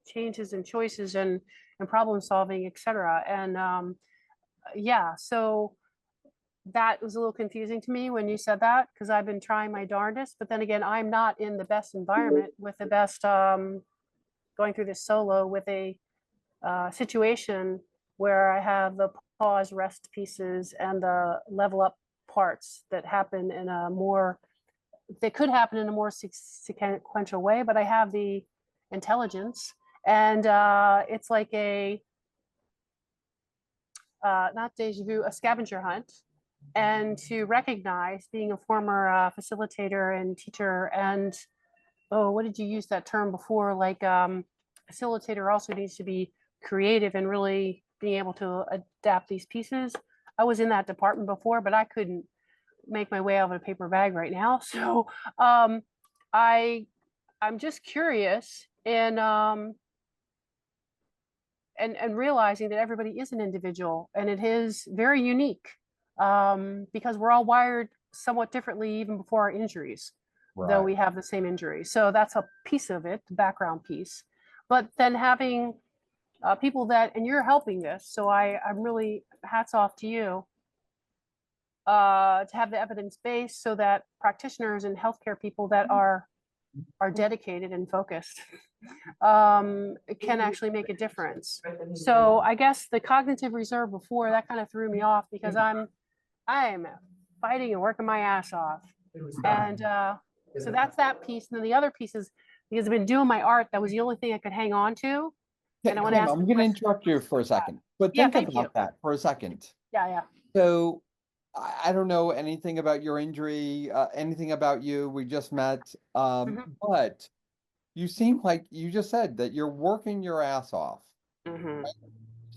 changes and choices and problem solving, etc. And yeah, so that was a little confusing to me when you said that, because I've been trying my darndest, but then again, I'm not in the best environment with the best going through this solo with a situation where I have the pause rest pieces and the level up parts that happen in a more, they could happen in a more sequential way, but I have the intelligence, and it's like a not deja vu, a scavenger hunt, and to recognize, being a former facilitator and teacher, and oh, what did you use that term before? Like facilitator also needs to be creative and really being able to adapt these pieces. I was in that department before, but I couldn't make my way out of a paper bag right now. So um, I I'm just curious and realizing that everybody is an individual and it is very unique, because we're all wired somewhat differently even before our injuries, though Right. we have the same injury. So that's a piece of it, the background piece. But then having people that, and you're helping this, so I'm really hats off to you, to have the evidence base so that practitioners and healthcare people that are dedicated and focused can actually make a difference. So I guess the cognitive reserve before, that kind of threw me off, because I am fighting and working my ass off. And so that's that piece. And then the other piece is, because I've been doing my art, that was the only thing I could hang on to. And I want to Kim, ask I'm a going to question. interrupt you for a second, but Yeah, think thank you. about that for a second. Yeah, yeah. So I don't know anything about your injury, anything about you. We just met. But you seem like you just said that you're working your ass off. Mm-hmm.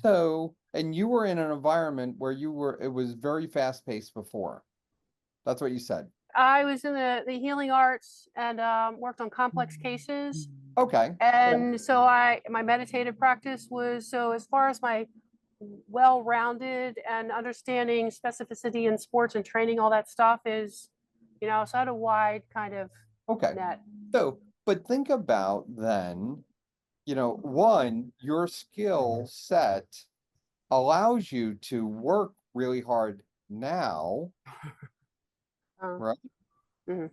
So, and you were in an environment where it was very fast paced before. That's what you said. I was in the healing arts and worked on complex cases. Okay. And so my meditative practice was, so as far as my well-rounded and understanding specificity in sports and training, all that stuff is, so I had a wide kind of Okay. net. So, but think about then, one, your skill set allows you to work really hard now, Uh, right? mhm.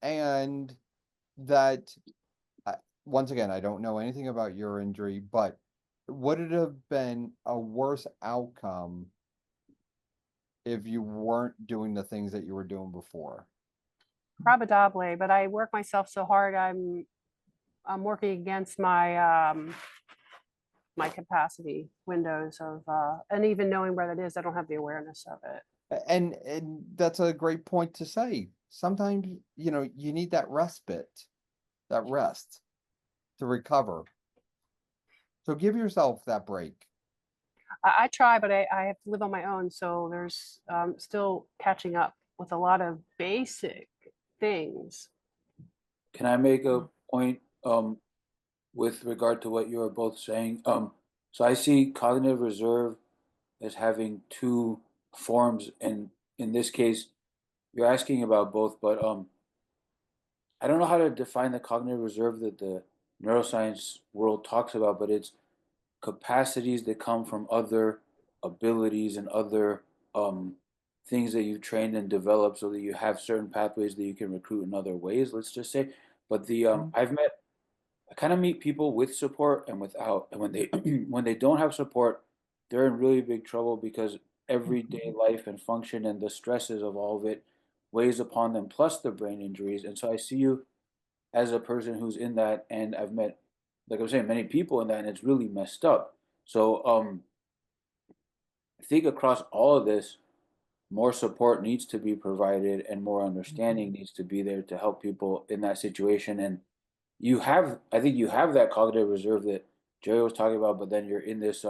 And that once again, I don't know anything about your injury, but would it have been a worse outcome if you weren't doing the things that you were doing before? Probably, but I work myself so hard. I'm working against my capacity windows of, and even knowing where that is, I don't have the awareness of it. And that's a great point to say. Sometimes, you need that respite, that rest to recover. So give yourself that break. I try, but I have to live on my own. So there's still catching up with a lot of basic things. Can I make a point with regard to what you are both saying? So I see cognitive reserve as having two forms, and in this case, you're asking about both, but I don't know how to define the cognitive reserve that the neuroscience world talks about, but it's capacities that come from other abilities and other things that you've trained and developed so that you have certain pathways that you can recruit in other ways, let's just say. But the I kind of meet people with support and without, and when they when they don't have support, they're in really big trouble because everyday life and function and the stresses of all of it weighs upon them, plus the brain injuries. And so I see you as a person who's in that, and I've met, like I was saying, many people in that, and it's really messed up. So I think across all of this, more support needs to be provided and more understanding needs to be there to help people in that situation. And you have, I think you have that cognitive reserve that Jerry was talking about, but then you're in this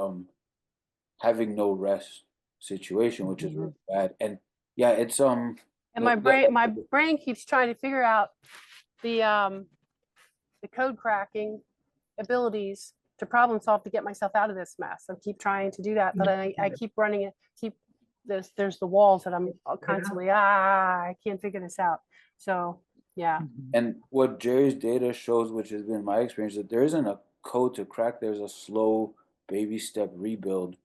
having no rest situation, which is Mhm. really bad. And yeah, it's And my brain keeps trying to figure out the code cracking abilities to problem solve to get myself out of this mess. I keep trying to do that, but I keep running it, keep there's the walls that I'm constantly, I can't figure this out. So yeah. and what Jerry's data shows, which has been my experience, that there isn't a code to crack. There's a slow baby step rebuild,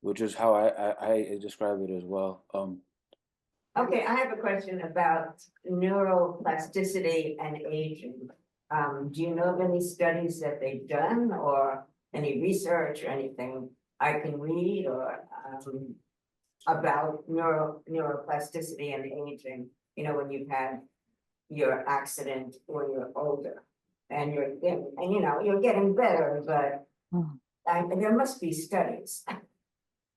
which is how I describe it as well. Okay, I have a question about neuroplasticity and aging. Do you know of any studies that they've done or any research or anything I can read or about neuroplasticity and aging? You know, when you've had your accident when you're older and you're getting better, but there must be studies.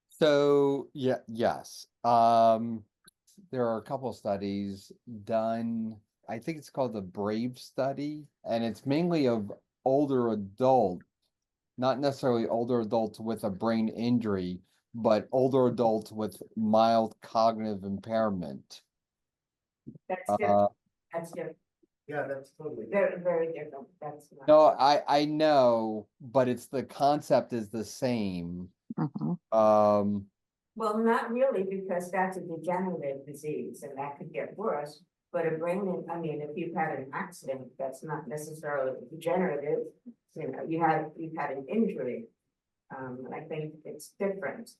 So yeah, yes. There are a couple of studies done. I think it's called the Brave study, and it's mainly of older adults, not necessarily older adults with a brain injury, but older adults with mild cognitive impairment. That's Uh, different. That's different. Yeah, that's totally. Very, very different. That's not. no, I know, but it's the concept is the same. Well, not really, because that's a degenerative disease and that could get worse. But a brain, I mean, if you've had an accident, that's not necessarily degenerative. You know, you've had an injury. And I think it's different.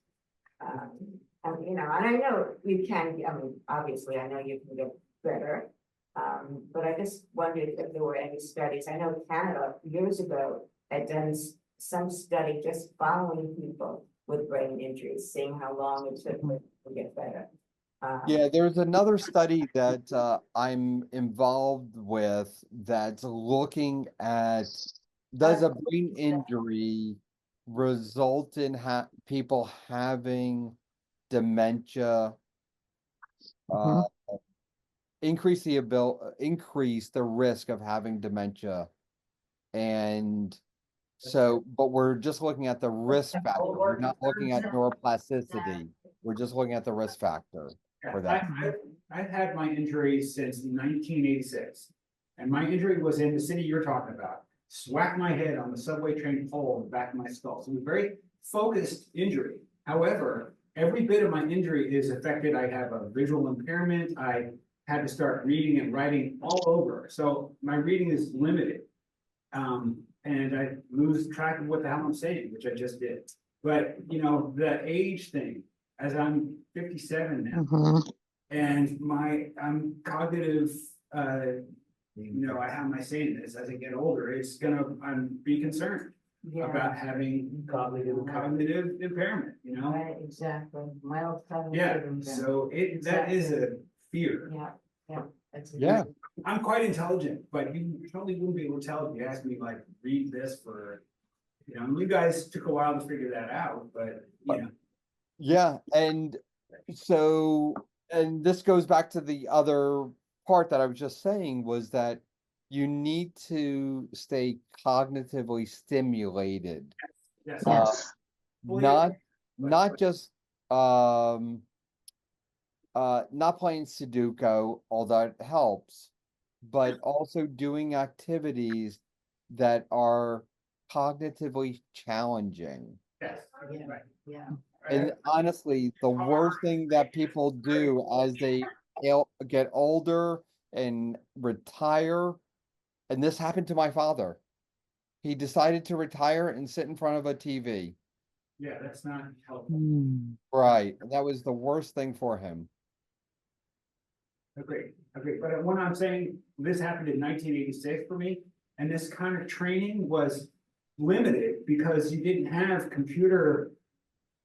And you know, and I know you can, I mean, obviously, I know you can get better. But I just wondered if there were any studies. I know Canada years ago had done some study just following people with brain injuries, seeing how long it took them to get better. Yeah, there's another study that I'm involved with that's looking at does a brain injury result in people having dementia, increase the risk of having dementia, and so, but we're just looking at the risk factor. We're not looking at neuroplasticity. We're just looking at the risk factor for that. I've had my injury since 1986. And my injury was in the city you're talking about. Swacked my head on the subway train pole in the back of my skull. So it was a very focused injury. However, every bit of my injury is affected. I have a visual impairment. I had to start reading and writing all over. So my reading is limited. And I lose track of what the hell I'm saying, which I just did. But, you know, the age thing, as I'm 57 now, and I'm cognitive, you know, how am I saying this? As I get older, I'm be concerned about having cognitive impairment, you know? Right, exactly. Mild cognitive Yeah, impairment. so that is a fear. Yeah. Yeah. I'm quite intelligent, but you probably wouldn't be able to tell if you asked me, like, read this for, you know, you guys took a while to figure that out, but, you know. Yeah, and so, and this goes back to the other part that I was just saying was that you need to stay cognitively stimulated. Yes. Not just not playing Sudoku, although it helps, but also doing activities that are cognitively challenging. Yes. Yeah. Right. Yeah. And honestly, the worst thing that people do as they get older and retire, and this happened to my father. He decided to retire and sit in front of a TV. Yeah, that's not helpful. Right. That was the worst thing for him. Agreed. But what I'm saying, this happened in 1986 for me, and this kind of training was limited because you didn't have computer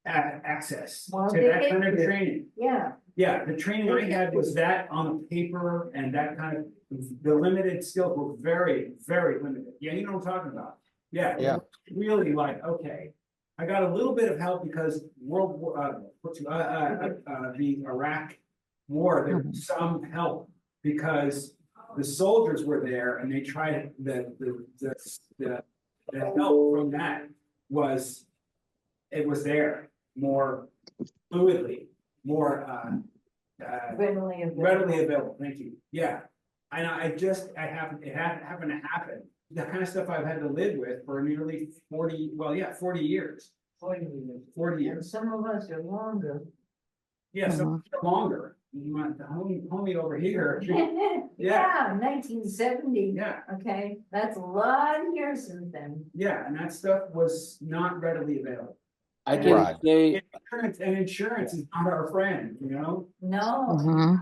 access Well, to that kind of training. Yeah. Yeah, the training I had was that on paper and that kind of, the limited skills were very, very limited. Yeah, you know what I'm talking about. Yeah. Yeah. Really like, okay, I got a little bit of help because the Iraq war, there was some help because the soldiers were there and they tried the help from that was, it was there more fluidly, more readily available, thank you, yeah. And it happened to happen, the kind of stuff I've had to live with for nearly 40 years. 40 years. Some of us are longer. Yeah, some longer. You want the homie over here. Yeah, 1970. Yeah. Okay, that's a lot of years since then. Yeah, and that stuff was not readily available. I can Right. say, Insurance is not our friend, you know? No.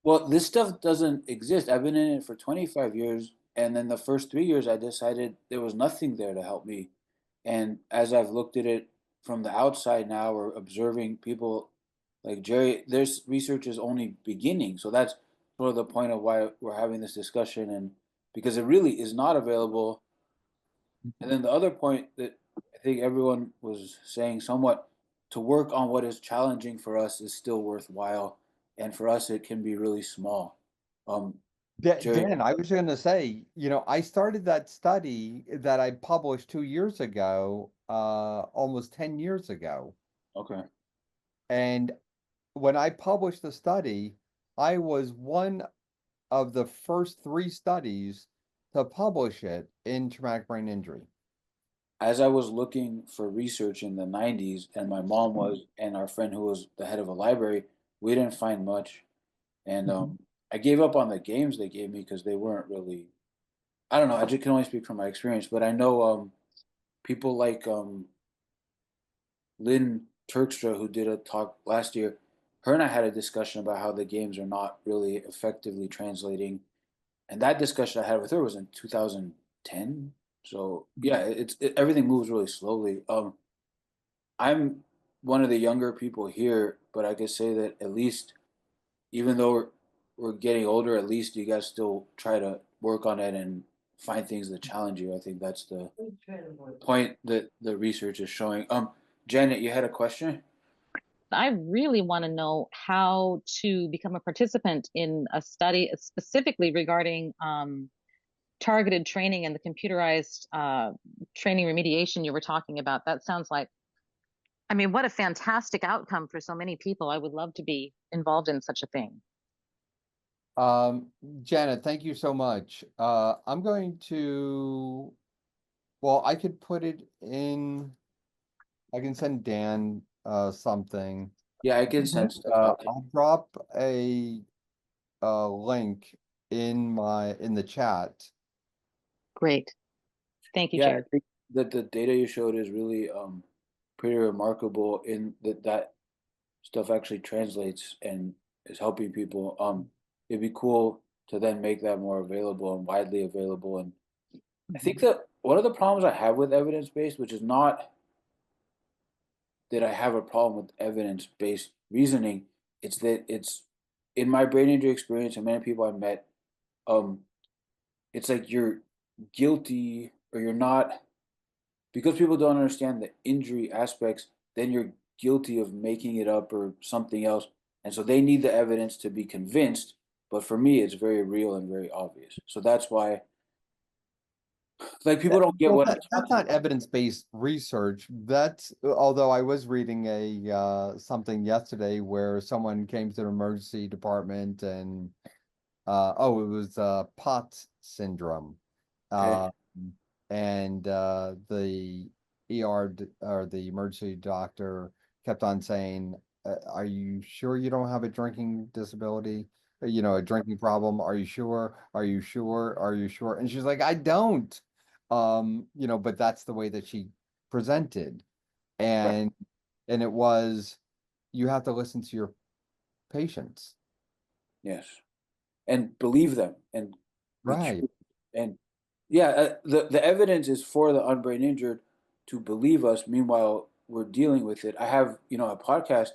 well, this stuff doesn't exist. I've been in it for 25 years, and then the first 3 years, I decided there was nothing there to help me. And as I've looked at it from the outside now, or observing people like Jerry, there's research is only beginning. So that's sort of the point of why we're having this discussion, and because it really is not available. And then the other point that I think everyone was saying somewhat, to work on what is challenging for us is still worthwhile. And for us, it can be really small. Jerry, Dan, I was going to say, I started that study that I published 2 years ago, almost 10 years ago. okay. And when I published the study, I was one of the first 3 studies to publish it in traumatic brain injury. As I was looking for research in the 90s, and my mom was, and our friend who was the head of a library, we didn't find much. And I gave up on the games they gave me because they weren't really, I don't know, I just can only speak from my experience, but I know people like Lynn Turkstra, who did a talk last year, her and I had a discussion about how the games are not really effectively translating. And that discussion I had with her was in 2010. So yeah, everything moves really slowly. I'm one of the younger people here, but I could say that at least, even though we're getting older, at least you guys still try to work on it and find things that challenge you. I think that's the point that the research is showing. Janet, you had a question? I really want to know how to become a participant in a study specifically regarding targeted training and the computerized training remediation you were talking about. That sounds like, I mean, what a fantastic outcome for so many people. I would love to be involved in such a thing. Janet, thank you so much. I'm going to, I could put it in, I can send Dan something. Yeah, I can send stuff. I'll drop a link in the chat. Great. Thank you, Yeah, I Jared. think that the data you showed is really pretty remarkable in that stuff actually translates and is helping people. It'd be cool to then make that more available and widely available. And I think that one of the problems I have with evidence-based, which is not that I have a problem with evidence-based reasoning, it's that it's in my brain injury experience and many people I've met, um, it's like you're guilty or you're not, because people don't understand the injury aspects, then you're guilty of making it up or something else. And so they need the evidence to be convinced. But for me, it's very real and very obvious. So that's why, like, people don't get what I'm That's talking not about. evidence-based research. That's, although I was reading something yesterday where someone came to the emergency department and it was POTS syndrome. Okay. And the or the emergency doctor kept on saying, are you sure you don't have a drinking disability? A drinking problem? Are you sure? Are you sure? Are you sure? And she's like, I don't. But that's the way that she presented. Right. And it was, you have to listen to your patients. Yes. And believe them and be Right. true. And yeah, the evidence is for the unbrain injured to believe us. Meanwhile, we're dealing with it. I have, a podcast.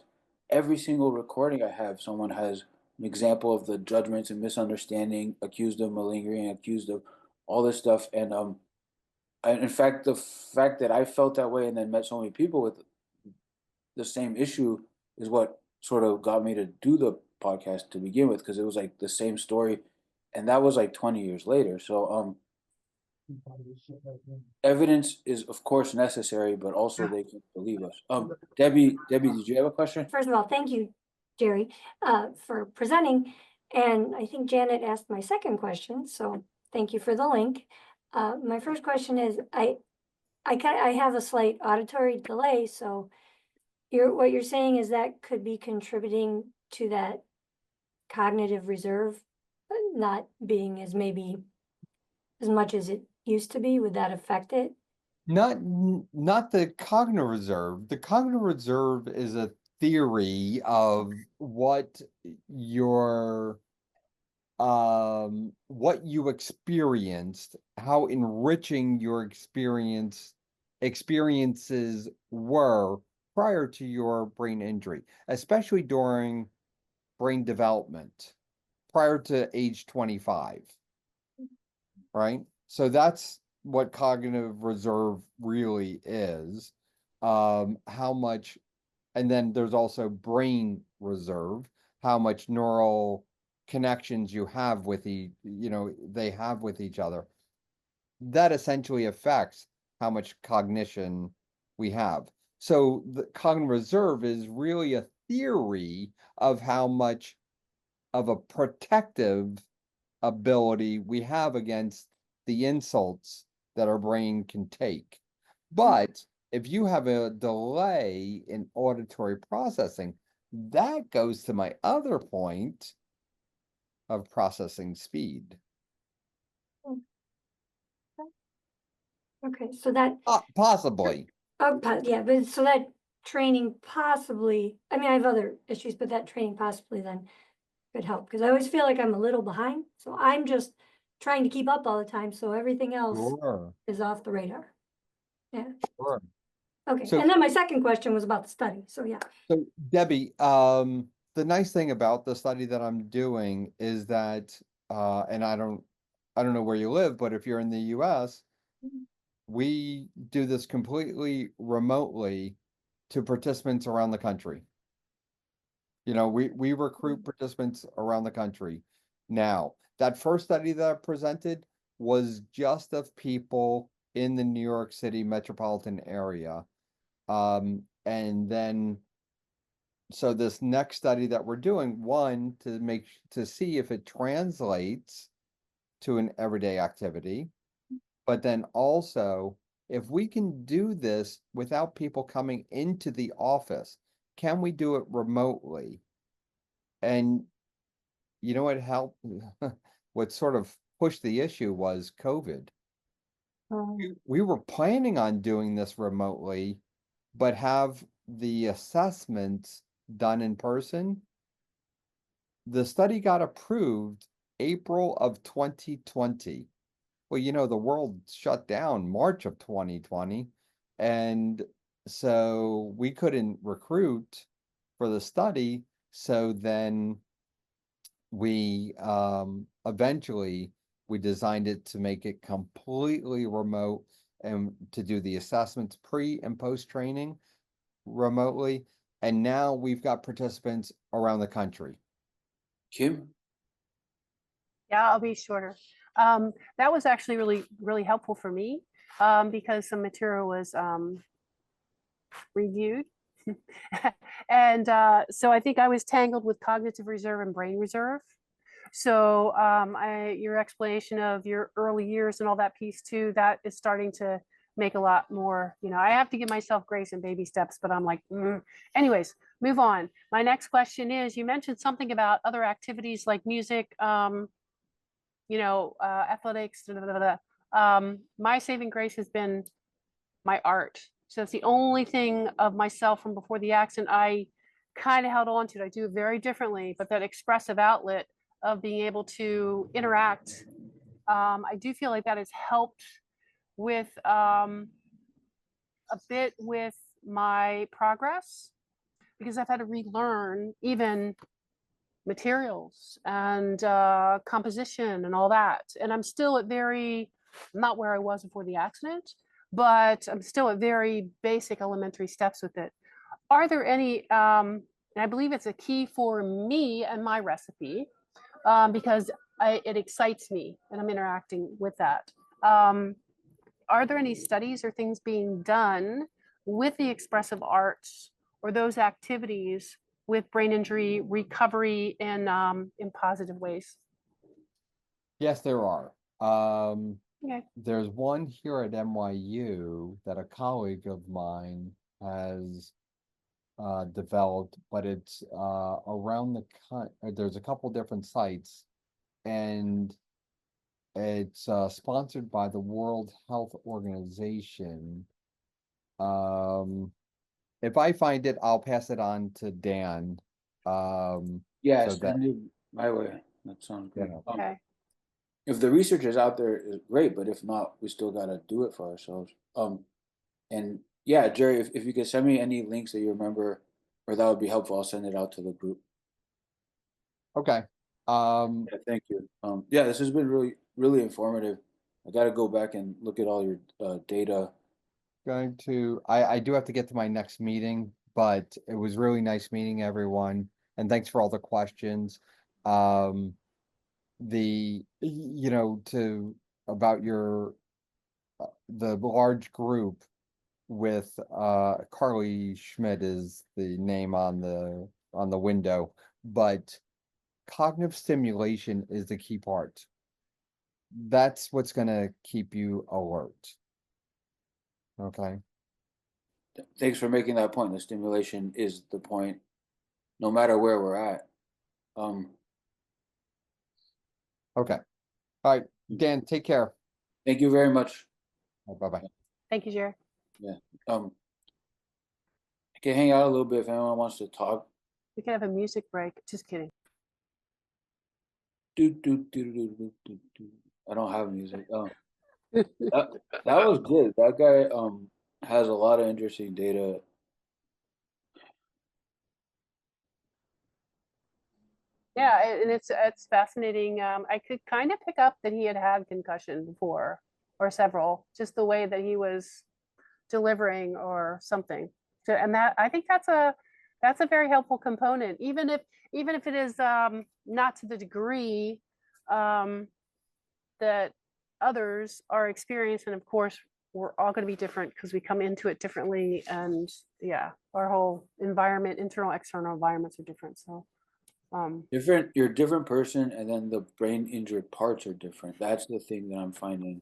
Every single recording I have, someone has an example of the judgments and misunderstanding, accused of malingering, accused of all this stuff. And in fact, the fact that I felt that way and then met so many people with the same issue is what sort of got me to do the podcast to begin with, because it was like the same story. and that was like 20 years later. So evidence is of course necessary, but also they can believe us. Debbie, did you have a question? First of all, thank you, Jerry, for presenting. And I think Janet asked my second question, so thank you for the link. My first question is, I have a slight auditory delay, so what you're saying is that could be contributing to that cognitive reserve not being as maybe as much as it used to be. Would that affect it? Not the cognitive reserve. The cognitive reserve is a theory of what your what you experienced, how enriching your experiences were prior to your brain injury, especially during brain development, prior to age 25, right? So that's what cognitive reserve really is. How much, and then there's also brain reserve, how much neural connections you have with they have with each other. That essentially affects how much cognition we have. So the cognitive reserve is really a theory of how much of a protective ability we have against the insults that our brain can take. But if you have a delay in auditory processing, that goes to my other point of processing speed. Okay, so that Possibly. yeah, but so that training possibly, I mean, I have other issues, but that training possibly then could help, because I always feel like I'm a little behind. So I'm just trying to keep up all the time, so everything else Sure. is off the radar. Yeah. Sure. Okay, So- and then my second question was about the study, so yeah. So Debbie, the nice thing about the study that I'm doing is that, and I don't know where you live, but if you're in the US, we do this completely remotely to participants around the country. We recruit participants around the country. Now, that first study that I presented was just of people in the New York City metropolitan area. And then, so this next study that we're doing, one, to see if it translates to an everyday activity, but then also if we can do this without people coming into the office, can we do it remotely? And you know what helped? What sort of pushed the issue was COVID. We were planning on doing this remotely, but have the assessments done in person. The study got approved April of 2020. Well, the world shut down March of 2020. And so we couldn't recruit for the study. So then we eventually we designed it to make it completely remote and to do the assessments pre and post training remotely. And now we've got participants around the country. Kim? Yeah, I'll be shorter. That was actually really, really helpful for me because some material was reviewed. And so I think I was tangled with cognitive reserve and brain reserve. So your explanation of your early years and all that piece too, that is starting to make a lot more, I have to give myself grace and baby steps, but I'm like, anyways, move on. My next question is, you mentioned something about other activities like music, athletics, my saving grace has been my art. So it's the only thing of myself from before the accident I kind of held on to. I do it very differently, but that expressive outlet of being able to interact, I do feel like that has helped with a bit with my progress, because I've had to relearn even materials and composition and all that. And I'm still at not where I was before the accident, but I'm still at very basic elementary steps with it. Are there any, and I believe it's a key for me and my recipe, because it excites me and I'm interacting with that. Are there any studies or things being done with the expressive arts or those activities with brain injury recovery in positive ways? Yes, there are. Okay. There's one here at NYU that a colleague of mine has developed, but it's around there's a couple different sites, and it's sponsored by the World Health Organization. If I find it, I'll pass it on to Dan. Yeah, So that, send it my way. That sounds good. Yeah. Okay. If the research is out there, is great, but if not, we still gotta do it for ourselves. And yeah, Jerry, if you could send me any links that you remember, or that would be helpful, I'll send it out to the group. okay. Yeah, thank you. Yeah, this has been really, really informative. I gotta go back and look at all your data. I do have to get to my next meeting, but it was really nice meeting everyone, and thanks for all the questions. To about your the large group with Carly Schmidt is the name on the window, but cognitive stimulation is the key part. That's what's gonna keep you alert. Okay. Thanks for making that point. The stimulation is the point, no matter where we're at. Okay. All right, Dan, take care. Thank you very much. Bye-bye. Thank you, Jerry. Yeah. I can hang out a little bit if anyone wants to talk. We can have a music break. Just kidding. Do, do, do, do, do, do, do. I don't have music. That, that was good. That guy has a lot of interesting data. Yeah, and it's fascinating. I could kind of pick up that he had had concussion before, or several, just the way that he was delivering or something. So, and that I think that's a very helpful component, even if it is not to the degree that others are experiencing. And of course, we're all going to be different because we come into it differently, and yeah, our whole environment, internal, external environments are different. So. Different, you're a different person, and then the brain injured parts are different. That's the thing that I'm finding.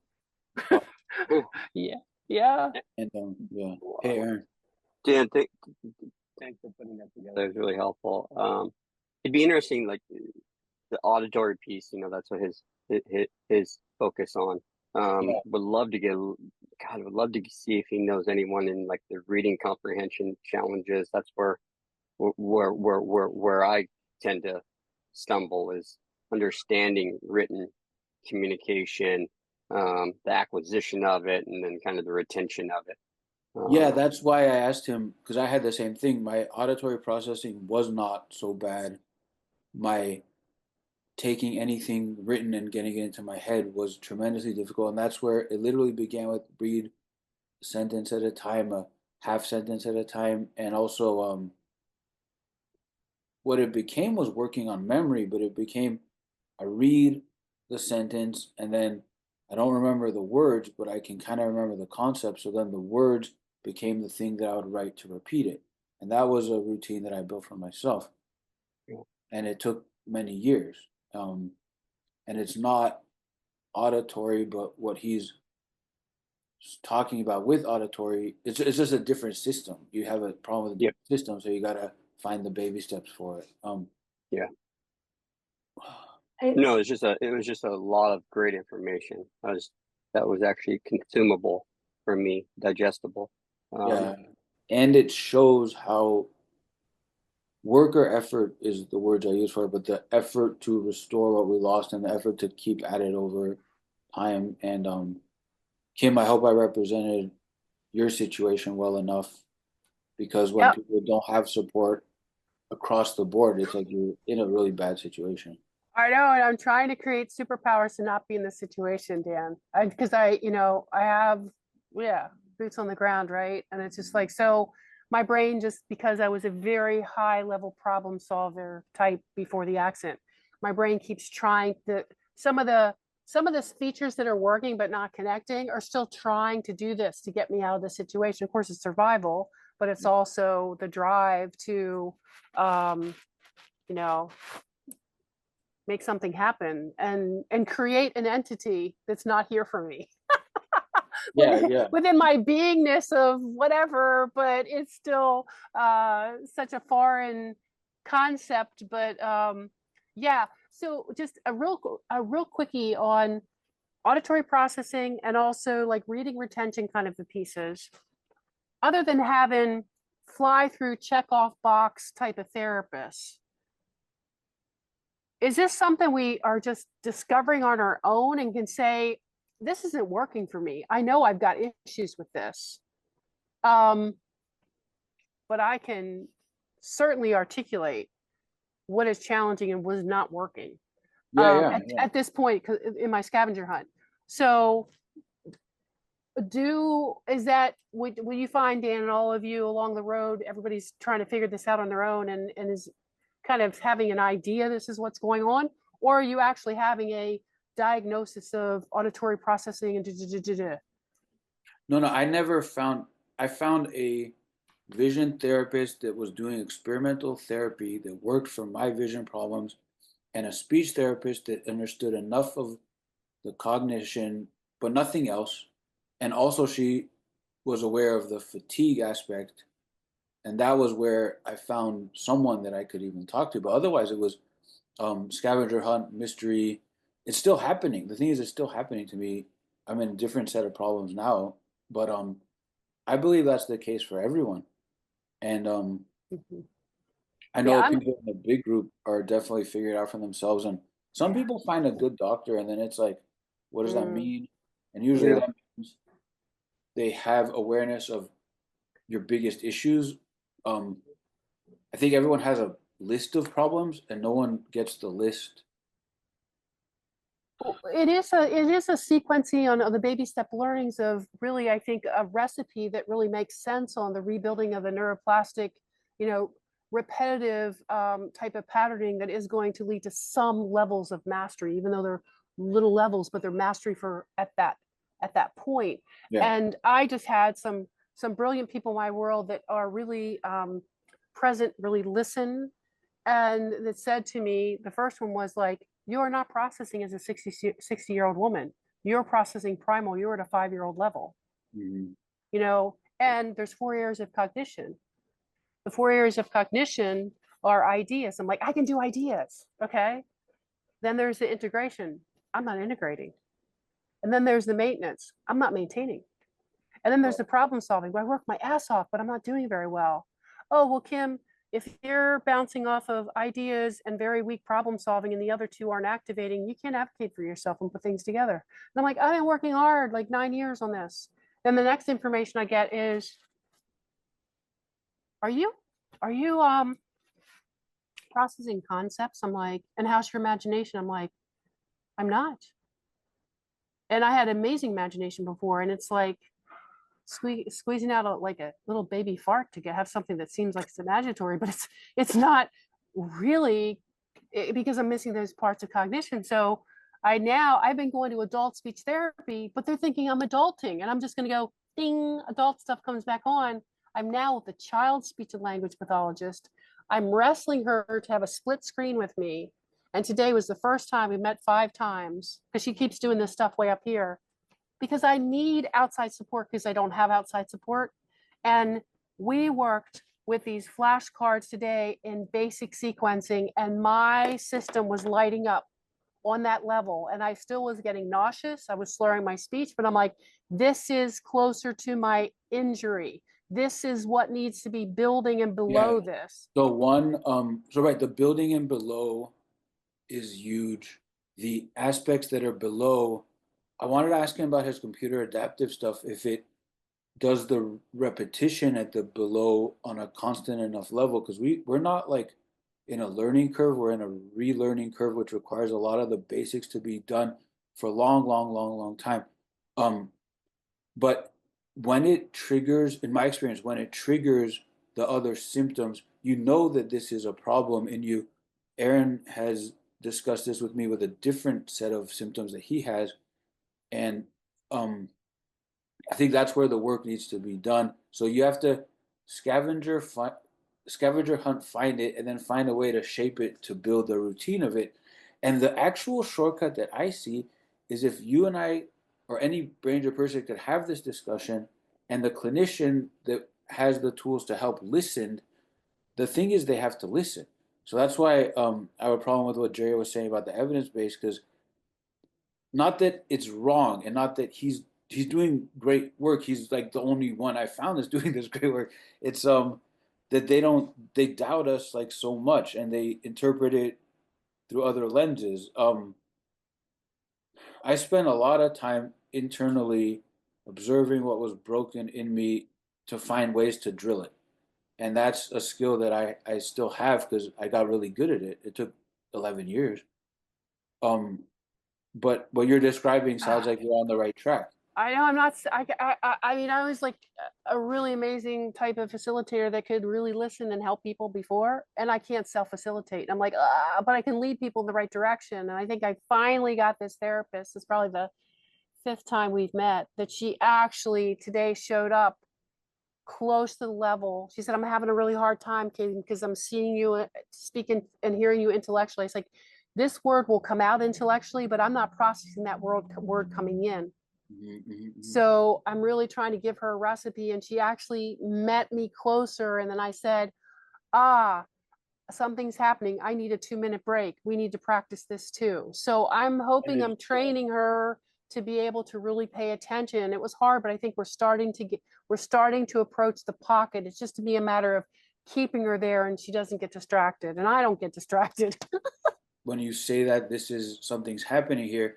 Yeah, yeah. And yeah. Hey, Aaron. Dan, thanks for putting that together. It's really helpful. It'd be interesting, like the auditory piece. That's what his focus on. Yeah. Would love to would love to see if he knows anyone in like the reading comprehension challenges. That's where I tend to stumble, is understanding written communication, the acquisition of it, and then kind of the retention of it. Yeah, that's why I asked him, because I had the same thing. My auditory processing was not so bad. My taking anything written and getting it into my head was tremendously difficult. And that's where it literally began with read a sentence at a time, a half sentence at a time. And also, what it became was working on memory, but it became I read the sentence and then I don't remember the words, but I can kind of remember the concept. So then the words became the thing that I would write to repeat it. And that was a routine that I built for myself. And it took many years. And it's not auditory, but what he's talking about with auditory, it's just a different system. You have a problem with a different system, so you got to find the baby steps for it. Yeah. No, it was just a lot of great information. That was actually consumable for me, digestible. Yeah, and it shows how work or effort is the words I use for it, but the effort to restore what we lost and the effort to keep at it over time. And Kim, I hope I represented your situation well enough, because when Yep. people don't have support across the board, it's like you're in a really bad situation. I know, and I'm trying to create superpowers to not be in this situation, Dan. Because I have, yeah, boots on the ground, right? And it's just like, so my brain, just because I was a very high level problem solver type before the accident, my brain keeps trying to some of the features that are working but not connecting are still trying to do this to get me out of the situation. Of course, it's survival, but it's also the drive to, you know, make something happen and create an entity that's not here for me. Within my beingness of whatever, but it's still such a foreign concept. But yeah, so just a real quickie on auditory processing and also like reading retention kind of the pieces. Other than having fly through check off box type of therapists, is this something we are just discovering on our own and can say, this isn't working for me? I know I've got issues with this. But I can certainly articulate what is challenging and what is not working. At this point in my scavenger hunt. So will you find, Dan, and all of you along the road, everybody's trying to figure this out on their own and is kind of having an idea this is what's going on? Or are you actually having a diagnosis of auditory processing and No, I found a vision therapist that was doing experimental therapy that worked for my vision problems, and a speech therapist that understood enough of the cognition, but nothing else. And also she was aware of the fatigue aspect. And that was where I found someone that I could even talk to. But otherwise it was scavenger hunt, mystery. It's still happening. The thing is, it's still happening to me. I'm in a different set of problems now, but I believe that's the case for everyone. And I know people in the big group are definitely figuring it out for themselves. And some people find a good doctor, and then it's like, what does that mean? And usually that means they have awareness of your biggest issues. I think everyone has a list of problems, and no one gets the list. It is a sequencing on the baby step learnings of really, I think, a recipe that really makes sense on the rebuilding of the neuroplastic, repetitive type of patterning that is going to lead to some levels of mastery, even though they're little levels, but they're mastery for at that point. And I just had some brilliant people in my world that are really present, really listen, and that said to me, the first one was like, you are not processing as a 60-year-old woman. You're processing primal. You're at a 5-year-old level. And there's 4 areas of cognition. The 4 areas of cognition are ideas. I'm like, I can do ideas. Okay. Then there's the integration. I'm not integrating. And then there's the maintenance. I'm not maintaining. And then there's the problem solving, where I work my ass off, but I'm not doing very well. Oh, well, Kim, if you're bouncing off of ideas and very weak problem solving and the other two aren't activating, you can't advocate for yourself and put things together. And I'm like, I've been working hard, like 9 years on this. Then the next information I get is, are you processing concepts? I'm like, and how's your imagination? I'm like, I'm not. And I had amazing imagination before, and it's like squeezing out like a little baby fart to have something that seems like it's imaginatory, but it's not really, because I'm missing those parts of cognition. So I've been going to adult speech therapy, but they're thinking I'm adulting, and I'm just going to go ding, adult stuff comes back on. I'm now with a child speech and language pathologist. I'm wrestling her to have a split screen with me. And today was the first time we met 5 times, because she keeps doing this stuff way up here, because I need outside support because I don't have outside support. And we worked with these flashcards today in basic sequencing, and my system was lighting up on that level. And I still was getting nauseous. I was slurring my speech, but I'm like, this is closer to my injury. This is what needs to be building and below this. The the building and below is huge. The aspects that are below, I wanted to ask him about his computer adaptive stuff, if it does the repetition at the below on a constant enough level, because we're not like in a learning curve, we're in a relearning curve, which requires a lot of the basics to be done for a long time. But when it triggers, in my experience, when it triggers the other symptoms, you know that this is a problem in you. Aaron has discussed this with me with a different set of symptoms that he has, and I think that's where the work needs to be done. So you have to scavenger scavenger hunt, find it, and then find a way to shape it to build the routine of it. And the actual shortcut that I see is if you and I or any brain injury person could have this discussion, and the clinician that has the tools to help listen, the thing is they have to listen. So that's why I have a problem with what Jerry was saying about the evidence base, because not that it's wrong and not that he's doing great work. He's like the only one I found that's doing this great work. It's that they doubt us like so much and they interpret it through other lenses. I spent a lot of time internally observing what was broken in me to find ways to drill it. And that's a skill that I still have because I got really good at it. It took 11 years. Um, but what you're describing sounds like you're on the right track. I know I'm not. I mean, I was like a really amazing type of facilitator that could really listen and help people before, and I can't self-facilitate. I'm like, but I can lead people in the right direction. And I think I finally got this therapist. It's probably the fifth time we've met that she actually today showed up close to the level. She said, I'm having a really hard time, Katie, because I'm seeing you speaking and hearing you intellectually. It's like this word will come out intellectually, but I'm not processing that word coming in. So I'm really trying to give her a recipe, and she actually met me closer. And then I said, something's happening. I need a 2-minute break. We need to practice this too. So I'm hoping I'm training her to be able to really pay attention. It was hard, but I think we're starting to approach the pocket. It's just to be a matter of keeping her there and she doesn't get distracted and I don't get distracted. When you say that this is something's happening here,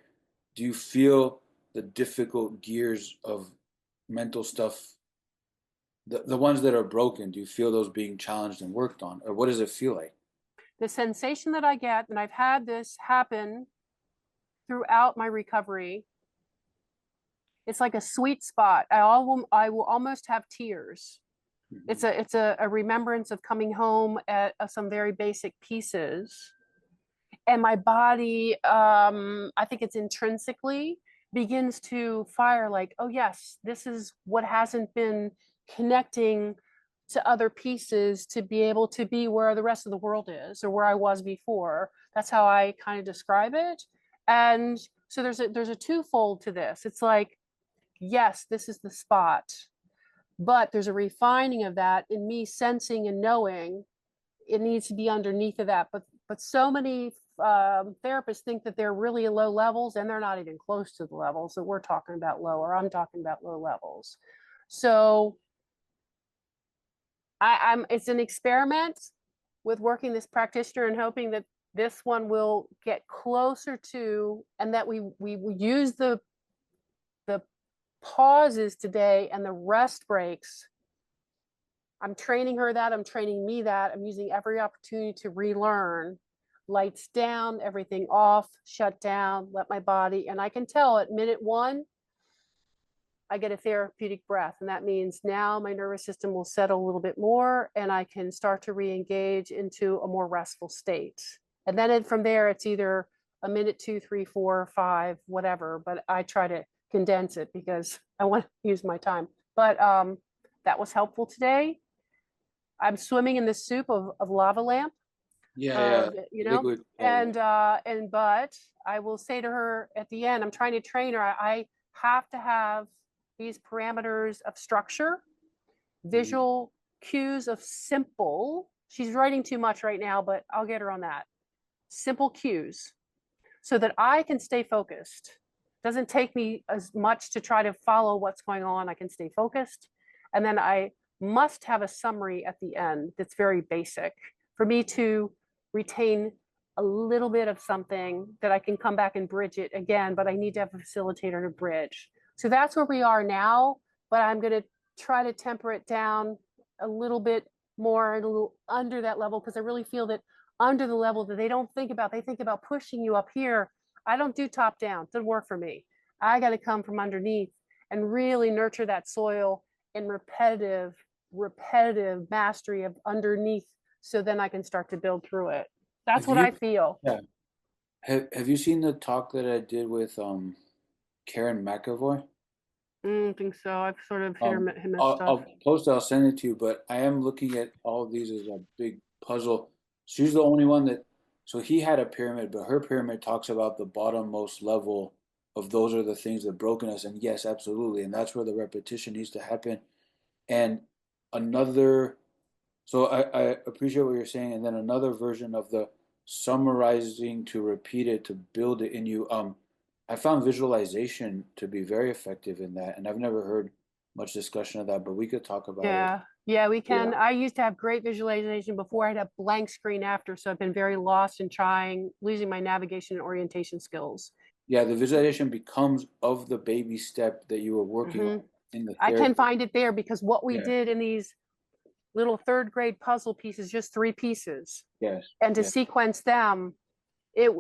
do you feel the difficult gears of mental stuff, the ones that are broken, do you feel those being challenged and worked on? Or what does it feel like? The sensation that I get, and I've had this happen throughout my recovery, it's like a sweet spot. I will almost have tears. It's a remembrance of coming home at some very basic pieces. And my body, I think it's intrinsically begins to fire like, oh yes, this is what hasn't been connecting to other pieces to be able to be where the rest of the world is or where I was before. That's how I kind of describe it. And so there's a twofold to this. It's like, yes, this is the spot, but there's a refining of that in me sensing and knowing it needs to be underneath of that. But so many therapists think that they're really low levels and they're not even close to the levels that we're talking about low, or I'm talking about low levels. So it's an experiment with working this practitioner and hoping that this one will get closer to, and that we use the pauses today and the rest breaks. I'm training her that, I'm training me that, I'm using every opportunity to relearn. Lights down, everything off, shut down, let my body, and I can tell at minute 1, I get a therapeutic breath. And that means now my nervous system will settle a little bit more and I can start to re-engage into a more restful state. And then from there, it's either a minute, 2, 3, 4, 5, whatever, but I try to condense it because I want to use my time. But that was helpful today. I'm swimming in this soup of lava lamp. Yeah, You know, liquid. but I will say to her at the end, I'm trying to train her. I have to have these parameters of structure, visual cues of simple. She's writing too much right now, but I'll get her on that. Simple cues so that I can stay focused. Doesn't take me as much to try to follow what's going on. I can stay focused. And then I must have a summary at the end that's very basic for me to retain a little bit of something that I can come back and bridge it again, but I need to have a facilitator to bridge. So that's where we are now, but I'm going to try to temper it down a little bit more and a little under that level, because I really feel that under the level that they don't think about, they think about pushing you up here. I don't do top down. It doesn't work for me. I got to come from underneath and really nurture that soil in repetitive mastery of underneath, so then I can start to build through it. That's what I feel. Yeah. Have you seen the talk that I did with Karen McAvoy? I don't think so. I've sort of hit or Um, miss I'll, stuff. I'll post it, I'll send it to you, but I am looking at all of these as a big puzzle. She's the only one that, so he had a pyramid, but her pyramid talks about the bottommost level of those are the things that broken us. And yes, absolutely. And that's where the repetition needs to happen. And another, so I appreciate what you're saying. And then another version of the summarizing to repeat it to build it in you. I found visualization to be very effective in that, and I've never heard much discussion of that, but we could talk about it. Yeah, yeah, we can. Yeah. I used to have great visualization before. I'd have blank screen after, so I've been very lost in trying, losing my navigation and orientation skills. Yeah, the visualization becomes of the baby step that you were working on in the I therapy. can find it there because what we Yeah. did in these little third grade puzzle pieces, just 3 pieces, Yes. and to Yes. sequence them,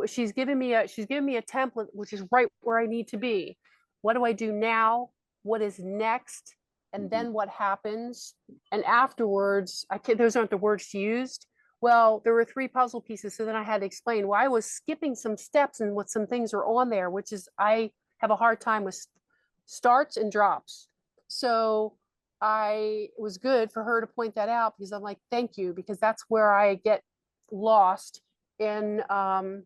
she's given me a template, which is right where I need to be. What do I do now? What is next? And then what happens? And afterwards, those aren't the words she used. Well, there were 3 puzzle pieces, so then I had to explain why I was skipping some steps and what some things are on there, which is I have a hard time with starts and drops. So it was good for her to point that out because I'm like, thank you, because that's where I get lost in the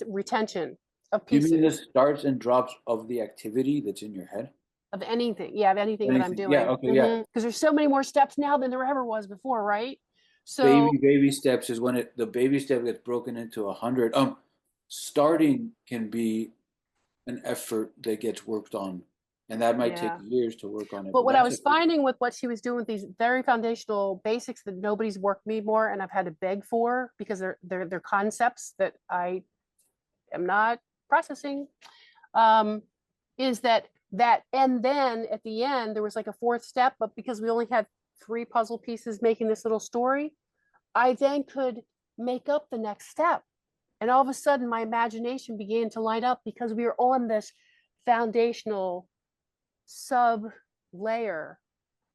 retention of You mean the pieces starts and drops of the activity that's in your head? of anything. Yeah, of anything that I'm Anything? Yeah, doing. okay, yeah. Because there's so many more steps now than there ever was before, right? So Baby steps is when the baby step gets broken into 100. Starting can be an effort that gets worked on, and that might take yeah. years to work on it. But But what I that's was finding with what she was doing with these very foundational basics that nobody's worked me more, and I've had to beg for because they're concepts that I am not processing, is that and then at the end there was like a 4th step, but because we only had 3 puzzle pieces making this little story, I then could make up the next step. And all of a sudden my imagination began to light up because we were on this foundational sub layer,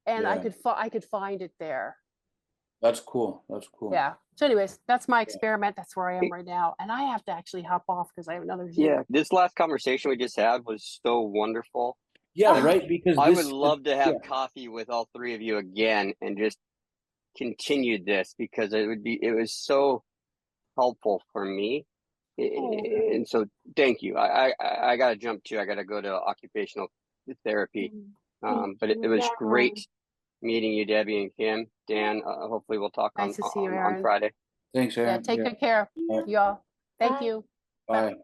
and yeah, I could find it there. that's cool. That's cool. Yeah. So anyways, that's my Yeah. experiment. That's where I am right now. And I have to actually hop off because I have another Zoom. Yeah, this last conversation we just had was so wonderful. Yeah, right. Because I would this, love to have yeah. coffee with all 3 of you again and just continue this because it was so helpful for me. And so thank you. I gotta jump too. I gotta go to occupational therapy. But it was great meeting you, Debbie and Kim. Dan, hopefully we'll talk Nice to see you, on Aaron. Friday. Thanks, Yeah, Aaron. take Yeah. good care, All right. y'all. Thank Bye. you. Bye.